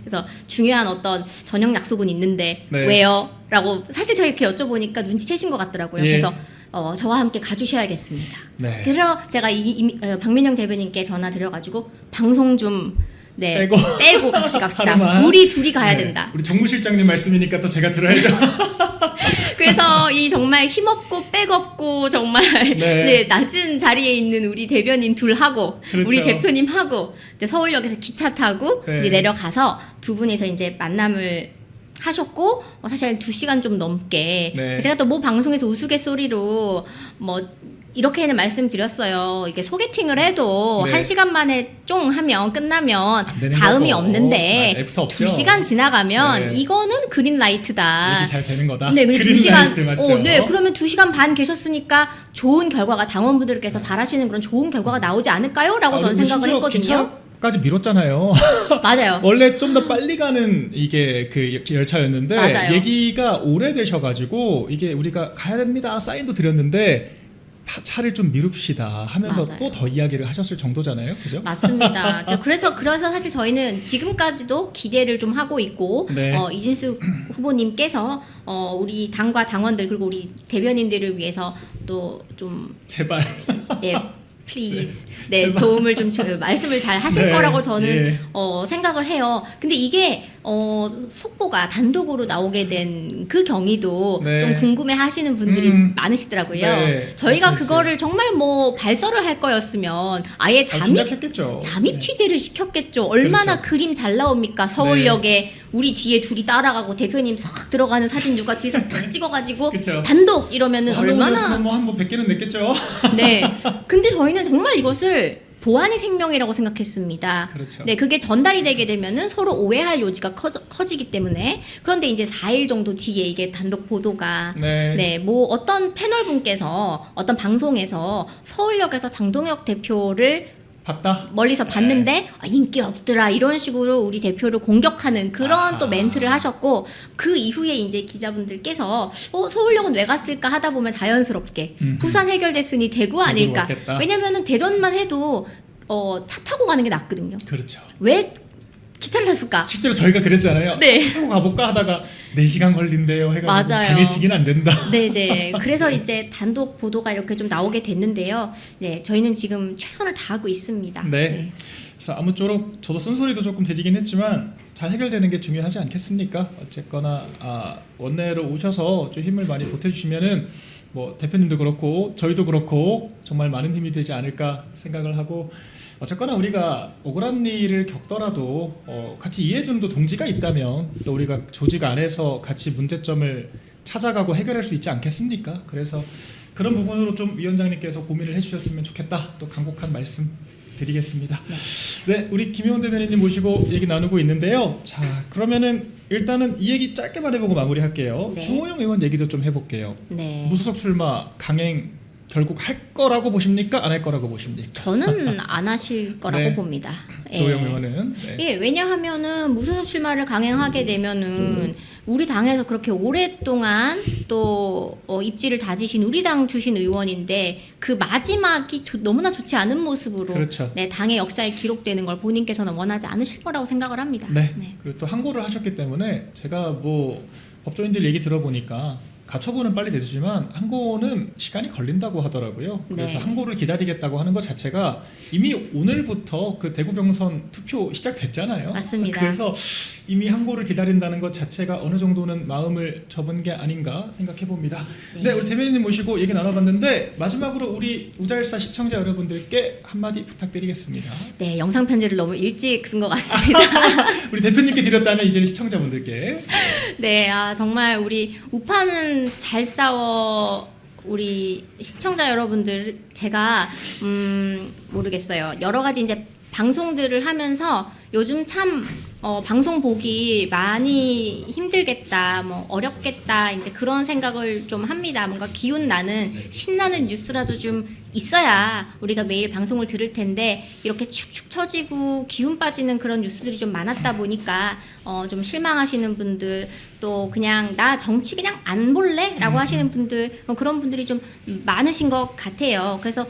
그래서 중요한 어떤 저녁 약속은 있는데 네. 왜요? 라고 사실 제가 이렇게 여쭤보니까 눈치채신 것 같더라고요. 예. 그래서 저와 함께 가주셔야겠습니다. 네. 그래서 제가 박민영 대변인께 전화 드려가지고 방송 좀 네, 빼고 갑시다. 하루만. 우리 둘이 가야 네. 된다. 우리 정무실장님 말씀이니까 또 제가 들어야죠. 그래서 이 정말 힘없고 백없고 정말 네. 네, 낮은 자리에 있는 우리 대변인 둘하고 그렇죠. 우리 대표님하고 이제 서울역에서 기차 타고 네. 이제 내려가서 두 분이서 이제 만남을 하셨고 사실 2시간 좀 넘게 네. 제가 또 뭐 방송에서 우스갯소리로 뭐 이렇게는 말씀드렸어요. 이게 소개팅을 해도 네. 1시간 만에 쫑 하면 끝나면 안 되는 다음이 거고. 없는데 맞아, 애프터 없죠. 2시간 지나가면 네. 이거는 그린라이트다. 얘기 잘 되는 거다. 네, 근데 그린라이트 맞죠? 네, 그러면 2시간 반 계셨으니까 좋은 결과가 당원분들께서 바라시는 그런 좋은 결과가 나오지 않을까요? 라고 저는 그리고 생각을 심지어 했거든요. 기차까지 미뤘잖아요. 맞아요. 원래 좀 더 빨리 가는 이게 그 열차였는데 맞아요. 얘기가 오래되셔가지고 이게 우리가 가야 됩니다 사인도 드렸는데 차를 좀 미룹시다 하면서 맞아요. 또 더 이야기를 하셨을 정도잖아요, 그죠? 맞습니다. 그래서 사실 저희는 지금까지도 기대를 좀 하고 있고 네. 이진숙 후보님께서 우리 당과 당원들 그리고 우리 대변인들을 위해서 또 좀 제발. 예, 플리즈 네 도움을 좀 말씀을 잘 하실 네, 거라고 저는 예. 생각을 해요. 근데 이게 속보가 단독으로 나오게 된 그 경위도 네. 좀 궁금해 하시는 분들이 많으시더라고요. 네, 저희가 말씀해주세요. 그거를 정말 뭐 발설을 할 거였으면 아예 짐작했겠죠. 잠입 네. 취재를 시켰겠죠. 얼마나 그렇죠. 그림 잘 나옵니까? 서울역에 우리 뒤에 둘이 따라가고 대표님 싹 들어가는 사진 누가 뒤에서 탁 찍어가지고 그쵸. 단독 이러면은 얼마나 한동훈이었으면 뭐한 100개는 냈겠죠. 네. 근데 저희는 정말 이것을 보안이 생명이라고 생각했습니다. 그렇죠. 네, 그게 전달이 되게 되면은 서로 오해할 요지가 커지기 때문에 그런데 이제 4일 정도 뒤에 이게 단독 보도가 네. 뭐 어떤 패널 분께서 어떤 방송에서 서울역에서 장동혁 대표를 봤다. 멀리서 봤는데 인기 없더라 이런 식으로 우리 대표를 공격하는 그런 아하. 또 멘트를 하셨고 그 이후에 이제 기자분들께서 서울역은 왜 갔을까 하다 보면 자연스럽게 부산 해결됐으니 대구 아닐까. 왔겠다. 왜냐면은 대전만 해도 차 타고 가는 게 낫거든요. 그렇죠. 왜 기차를 탔을까? 실제로 저희가 그랬잖아요. 네. 차 타고 가볼까 하다가 4시간 걸린대요 해가지고 맞아요. 당일치기는 안 된다. 네네. 그래서 이제 단독 보도가 이렇게 좀 나오게 됐는데요. 네, 저희는 지금 최선을 다하고 있습니다. 네. 그래서 아무쪼록 저도 쓴소리도 조금 드리긴 했지만 잘 해결되는 게 중요하지 않겠습니까? 어쨌거나 원내로 오셔서 좀 힘을 많이 보태주시면은 뭐 대표님도 그렇고 저희도 그렇고 정말 많은 힘이 되지 않을까 생각을 하고, 어쨌거나 우리가 억울한 일을 겪더라도 같이 이해해주는 또 동지가 있다면 또 우리가 조직 안에서 같이 문제점을 찾아가고 해결할 수 있지 않겠습니까? 그래서 그런 부분으로 좀 위원장님께서 고민을 해주셨으면 좋겠다, 또 간곡한 말씀 드리겠습니다. 네, 우리 김효원 대변인님 모시고 얘기 나누고 있는데요. 자, 그러면은 일단은 이 얘기 짧게만 해보고 마무리할게요. 네. 주호영 의원 얘기도 좀 해볼게요. 네. 무소속 출마 강행 결국 할 거라고 보십니까? 안 할 거라고 보십니까? 저는 안 하실 거라고 네. 봅니다. 주호영 의원은 네. 예, 왜냐하면은 무소속 출마를 강행하게 되면은 우리 당에서 그렇게 오랫동안 또 입지를 다지신 우리 당 출신 의원인데 그 마지막이 너무나 좋지 않은 모습으로 그렇죠. 네, 당의 역사에 기록되는 걸 본인께서는 원하지 않으실 거라고 생각을 합니다. 네. 네. 그리고 또 항고를 하셨기 때문에 제가 뭐 법조인들 얘기 들어보니까 가처분은 빨리 되지만 항고는 시간이 걸린다고 하더라고요. 그래서 네. 항고를 기다리겠다고 하는 것 자체가 이미 오늘부터 그 대구 경선 투표 시작됐잖아요. 맞습니다. 그래서 이미 항고를 기다린다는 것 자체가 어느 정도는 마음을 접은 게 아닌가 생각해 봅니다. 네. 네, 우리 대변인님 모시고 얘기 나눠봤는데 마지막으로 우리 우자일사 시청자 여러분들께 한마디 부탁드리겠습니다. 네, 영상 편지를 너무 일찍 쓴 것 같습니다. 우리 대표님께 드렸다면 이제는 시청자분들께. 네, 정말 우리 우파는 잘 싸워. 우리 시청자 여러분들, 제가 모르겠어요. 여러 가지 이제 방송들을 하면서 요즘 참 방송 보기 많이 힘들겠다, 뭐 어렵겠다, 이제 그런 생각을 좀 합니다. 뭔가 기운 나는 신나는 뉴스라도 좀 있어야 우리가 매일 방송을 들을 텐데 이렇게 축축 처지고 기운 빠지는 그런 뉴스들이 좀 많았다 보니까 좀 실망하시는 분들, 또 그냥 나 정치 그냥 안 볼래라고 하시는 분들, 그런 분들이 좀 많으신 것 같아요. 그래서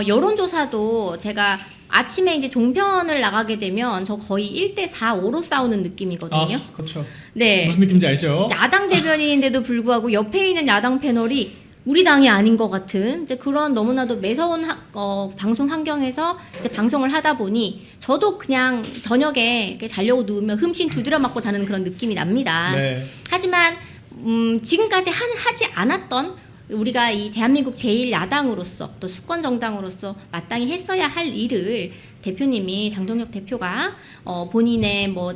여론조사도 제가 아침에 이제 종편을 나가게 되면 저 거의 1대4, 5로 싸우는 느낌이거든요. 그렇죠. 네. 무슨 느낌인지 알죠? 야당 대변인인데도 불구하고 옆에 있는 야당 패널이 우리 당이 아닌 것 같은 이제 그런 너무나도 매서운 방송 환경에서 이제 방송을 하다 보니 저도 그냥 저녁에 이렇게 자려고 누우면 흠씬 두드려 맞고 자는 그런 느낌이 납니다. 네. 하지만 지금까지 하지 않았던 우리가 이 대한민국 제1야당으로서 또 수권 정당으로서 마땅히 했어야 할 일을 대표님이, 장동혁 대표가 본인의 뭐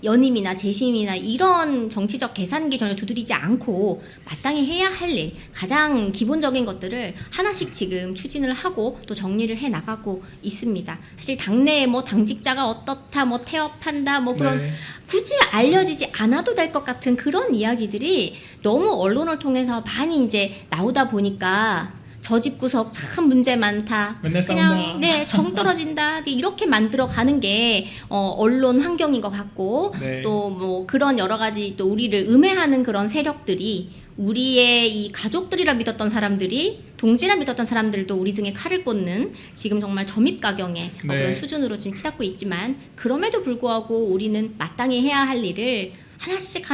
연임이나 재심이나 이런 정치적 계산기 전혀 두드리지 않고 마땅히 해야 할 일, 가장 기본적인 것들을 하나씩 지금 추진을 하고 또 정리를 해 나가고 있습니다. 사실 당내에 뭐 당직자가 어떻다, 뭐 태업한다, 뭐 그런 네. 굳이 알려지지 않아도 될 것 같은 그런 이야기들이 너무 언론을 통해서 많이 이제 나오다 보니까 저 집 구석 참 문제 많다. 맨날 그냥 싸운다. 네, 정 떨어진다. 이렇게 만들어 가는 게 언론 환경인 것 같고 네. 또 뭐 그런 여러 가지 또 우리를 음해하는 그런 세력들이 우리의 이 가족들이라 믿었던 사람들이, 동지라 믿었던 사람들도 우리 등에 칼을 꽂는 지금 정말 점입가경의 네. 그런 수준으로 지금 치닫고 있지만, 그럼에도 불구하고 우리는 마땅히 해야 할 일을 하나씩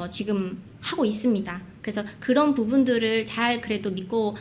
지금 하고 있습니다. 그래서 그런 부분들을 잘 그래도 믿고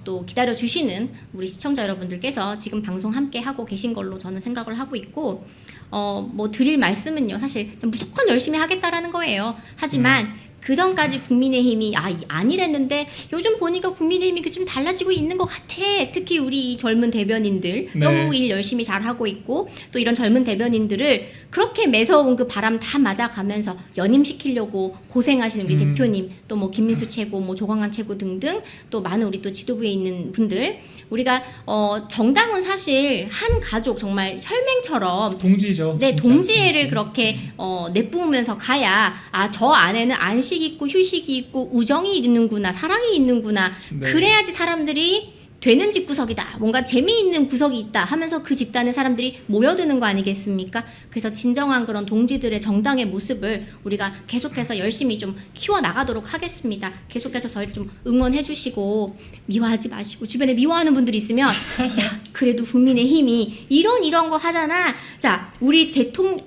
또 기다려 주시는 우리 시청자 여러분들께서 지금 방송 함께 하고 계신 걸로 저는 생각을 하고 있고, 뭐 드릴 말씀은요, 사실 무조건 열심히 하겠다라는 거예요. 하지만 그 전까지 국민의힘이 아니랬는데 요즘 보니까 국민의힘이 좀 달라지고 있는 것 같아. 특히 우리 이 젊은 대변인들 네. 너무 일 열심히 잘 하고 있고, 또 이런 젊은 대변인들을 그렇게 매서운 그 바람 다 맞아가면서 연임시키려고 고생하시는 우리 대표님, 또 뭐 김민수 최고, 뭐 조광한 최고 등등 또 많은 우리 또 지도부에 있는 분들, 우리가 정당은 사실 한 가족, 정말 혈맹처럼 동지죠. 네, 진짜. 동지애를 동지. 그렇게 내뿜으면서 가야 저 안에는 안식 있고 휴식이 있고 우정이 있는구나, 사랑이 있는구나. 네. 그래야지 사람들이 되는 집구석이다, 뭔가 재미있는 구석이 있다 하면서 그 집단의 사람들이 모여드는 거 아니겠습니까? 그래서 진정한 그런 동지들의 정당의 모습을 우리가 계속해서 열심히 좀 키워나가도록 하겠습니다. 계속해서 저희를 좀 응원해 주시고 미워하지 마시고, 주변에 미워하는 분들이 있으면 야, 그래도 국민의힘이 이런 거 하잖아. 자, 우리 대통령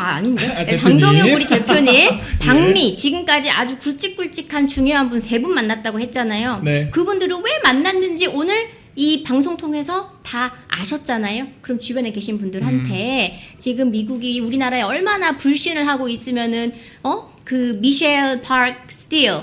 아닌데 대표님. 장동혁 우리 대표님 방미 지금까지 아주 굵직굵직한 중요한 분 3분 만났다고 했잖아요. 네. 그분들을 왜 만났는지 오늘 이 방송 통해서 다 아셨잖아요. 그럼 주변에 계신 분들한테 지금 미국이 우리나라에 얼마나 불신을 하고 있으면은 그 미셸 파크 스틸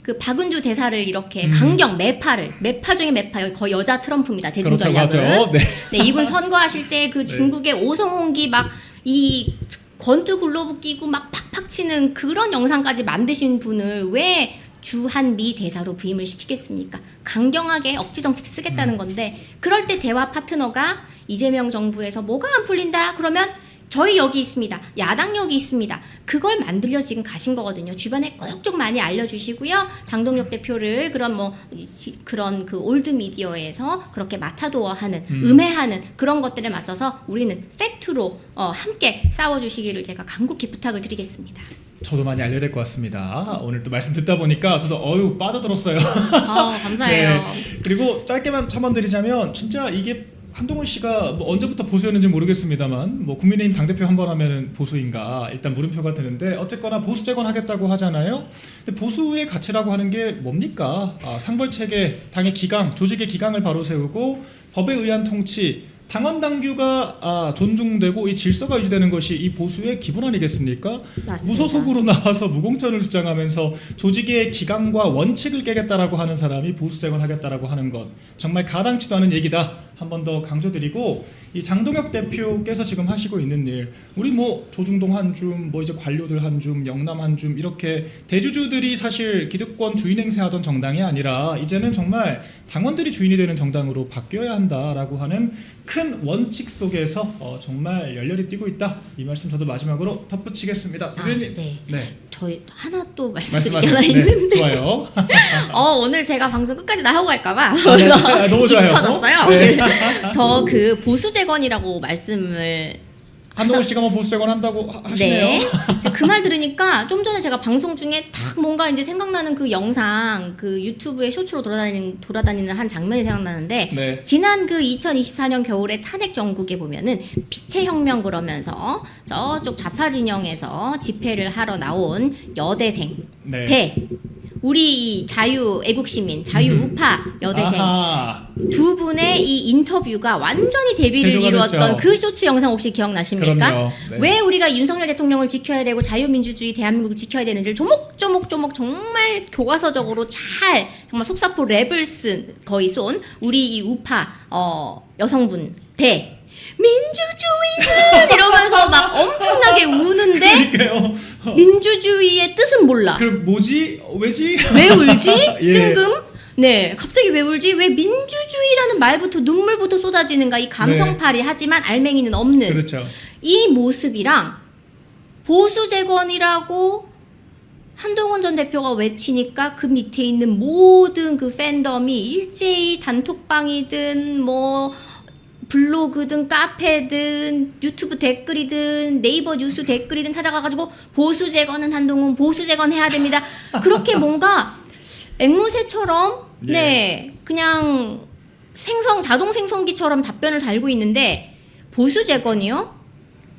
그 박은주 대사를 이렇게 강경 매파 중에 매파 거의 여자 트럼프입니다. 대중 전략은. 그렇다고 하죠. 네. 이분 선거하실 때 그 중국의 오성홍기 막 이 권투 글로브 끼고 막 팍팍 치는 그런 영상까지 만드신 분을 왜 주한미 대사로 부임을 시키겠습니까? 강경하게 억지 정책 쓰겠다는 건데 그럴 때 대화 파트너가 이재명 정부에서 뭐가 안 풀린다 그러면 저희 여기 있습니다. 야당 여기 있습니다. 그걸 만들려 지금 가신 거거든요. 주변에 꼭 좀 많이 알려주시고요. 장동혁 대표를 그런 그 올드 미디어에서 그렇게 마타도어하는 음해하는 그런 것들에 맞서서 우리는 팩트로 함께 싸워주시기를 제가 간곡히 부탁을 드리겠습니다. 저도 많이 알려야 될 것 같습니다. 오늘 또 말씀 듣다 보니까 저도 빠져들었어요. 감사해요. 네. 그리고 짧게만 첨언드리자면 진짜 이게 한동훈 씨가 뭐 언제부터 보수였는지 모르겠습니다만 뭐 국민의힘 당대표 한 번 하면은 보수인가 일단 물음표가 드는데 어쨌거나 보수 재건하겠다고 하잖아요. 근데 보수의 가치라고 하는 게 뭡니까? 상벌체계, 당의 기강, 조직의 기강을 바로 세우고 법에 의한 통치, 당원 당규가 존중되고 이 질서가 유지되는 것이 이 보수의 기본 아니겠습니까? 맞습니다. 무소속으로 나와서 무공천을 주장하면서 조직의 기강과 원칙을 깨겠다라고 하는 사람이 보수 재건하겠다라고 하는 것 정말 가당치도 않은 얘기다. 한 번 더 강조드리고 이 장동혁 대표께서 지금 하시고 있는 일 우리 뭐 조중동 한 줌 뭐 이제 관료들 한 줌 영남 한 줌 이렇게 대주주들이 사실 기득권 주인 행세하던 정당이 아니라 이제는 정말 당원들이 주인이 되는 정당으로 바뀌어야 한다라고 하는 큰 원칙 속에서 정말 열렬히 뛰고 있다. 이 말씀 저도 마지막으로 덧붙이겠습니다. 대표님. 네. 네. 저희 하나 또 말씀드릴 게 말씀하세요. 하나 있는데. 네, 좋아요. 오늘 제가 방송 끝까지 다 하고 갈까봐 네. 너무 좋아요. 터졌어요. 네. 저 그 보수 재건이라고 말씀을 한동훈 씨가 뭐 보수 재건한다고 하시네요. 네. 그 말 들으니까 좀 전에 제가 방송 중에 딱 뭔가 이제 생각나는 그 영상 그 유튜브에 쇼츠로 돌아다니는 한 장면이 생각나는데 네. 지난 그 2024년 겨울에 탄핵 전국에 보면은 빛의 혁명 그러면서 저쪽 좌파 진영에서 집회를 하러 나온 여대생 네. 우리 이 자유 애국시민 자유 우파 여대생 아하. 두 분의 이 인터뷰가 완전히 데뷔를 대조가 이루었던 됐죠. 그 쇼츠 영상 혹시 기억나십니까? 그럼요. 네. 왜 우리가 윤석열 대통령을 지켜야 되고 자유민주주의 대한민국을 지켜야 되는지를 조목조목 정말 교과서적으로 잘 정말 속사포 랩을 쓴 거의 쏜 우리 이 우파 여성분 민주주의는 이러면서 막 엄청나게 우는데 그러니까요. 민주주의의 뜻은 몰라. 그 뭐지? 왜지? 왜 울지? 예. 뜬금? 네, 갑자기 왜 울지? 왜 민주주의라는 말부터 눈물부터 쏟아지는가? 이 감성팔이 하지만 알맹이는 없는 그렇죠. 이 모습이랑 보수 재건이라고 한동훈 전 대표가 외치니까 그 밑에 있는 모든 그 팬덤이 일제히 단톡방이든 뭐 블로그든 카페든 유튜브 댓글이든 네이버 뉴스 댓글이든 찾아가가지고 보수 재건은 한동훈 보수 재건 해야 됩니다. 그렇게 뭔가 앵무새처럼 네 그냥 자동 생성기처럼 답변을 달고 있는데 보수 재건이요?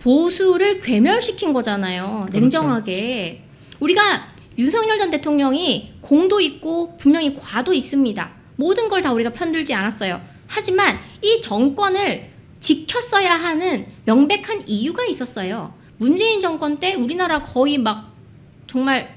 보수를 괴멸시킨 거잖아요. 그렇죠. 냉정하게 우리가 윤석열 전 대통령이 공도 있고 분명히 과도 있습니다. 모든 걸 다 우리가 편들지 않았어요. 하지만 이 정권을 지켰어야 하는 명백한 이유가 있었어요. 문재인 정권 때 우리나라 거의 막 정말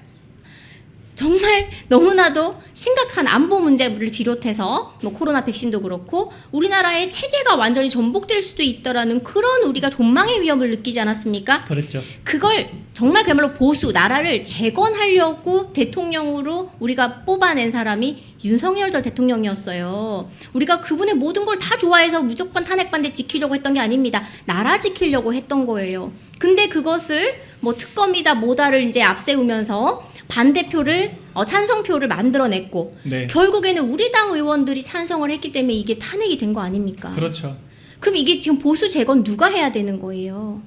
너무나도 심각한 안보 문제를 비롯해서 뭐 코로나 백신도 그렇고 우리나라의 체제가 완전히 전복될 수도 있다라는 그런 우리가 존망의 위험을 느끼지 않았습니까? 그렇죠. 그걸 정말 그야말로 보수 나라를 재건하려고 대통령으로 우리가 뽑아낸 사람이 윤석열 전 대통령이었어요. 우리가 그분의 모든 걸 다 좋아해서 무조건 탄핵반대 지키려고 했던 게 아닙니다. 나라 지키려고 했던 거예요. 근데 그것을 뭐 특검이다 뭐다를 이제 앞세우면서 반대표를 찬성표를 만들어냈고 네. 결국에는 우리 당 의원들이 찬성을 했기 때문에 이게 탄핵이 된 거 아닙니까? 그렇죠. 그럼 이게 지금 보수 재건 누가 해야 되는 거예요?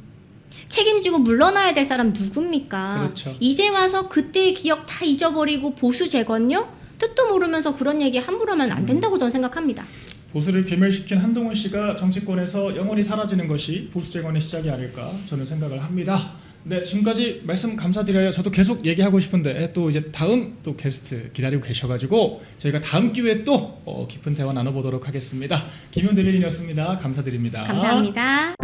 책임지고 물러나야 될 사람 누굽니까? 그렇죠. 이제 와서 그때의 기억 다 잊어버리고 보수 재건요? 뜻도 모르면서 그런 얘기 함부로 하면 안 된다고 저는 생각합니다. 보수를 괴멸시킨 한동훈 씨가 정치권에서 영원히 사라지는 것이 보수 재건의 시작이 아닐까 저는 생각을 합니다. 네, 지금까지 말씀 감사드려요. 저도 계속 얘기하고 싶은데 또 이제 다음 또 게스트 기다리고 계셔가지고 저희가 다음 기회에 또 깊은 대화 나눠보도록 하겠습니다. 김윤 대변인이었습니다. 감사드립니다. 감사합니다.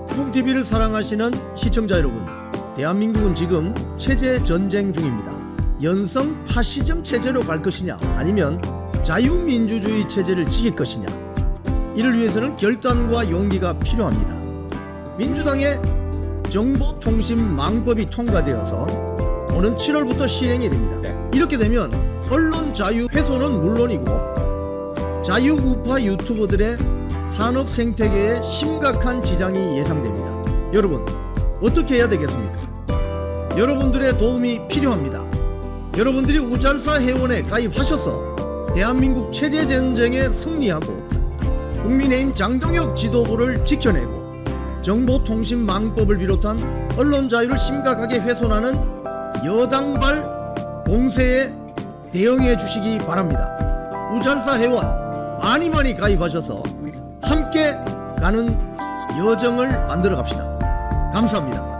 콩TV를 사랑하시는 시청자 여러분, 대한민국은 지금 체제 전쟁 중입니다. 연성 파시즘 체제로 갈 것이냐, 아니면 자유민주주의 체제를 지킬 것이냐, 이를 위해서는 결단과 용기가 필요합니다. 민주당의 정보통신망법이 통과되어서 오는 7월부터 시행이 됩니다. 이렇게 되면 언론 자유 훼손은 물론이고 자유우파 유튜버들의 산업 생태계에 심각한 지장이 예상됩니다. 여러분, 어떻게 해야 되겠습니까? 여러분들의 도움이 필요합니다. 여러분들이 우잘사 회원에 가입하셔서 대한민국 체제 전쟁에 승리하고 국민의힘 장동혁 지도부를 지켜내고 정보통신망법을 비롯한 언론 자유를 심각하게 훼손하는 여당발 공세에 대응해 주시기 바랍니다. 우잘사 회원 많이 가입하셔서 함께 가는 여정을 만들어 갑시다. 감사합니다.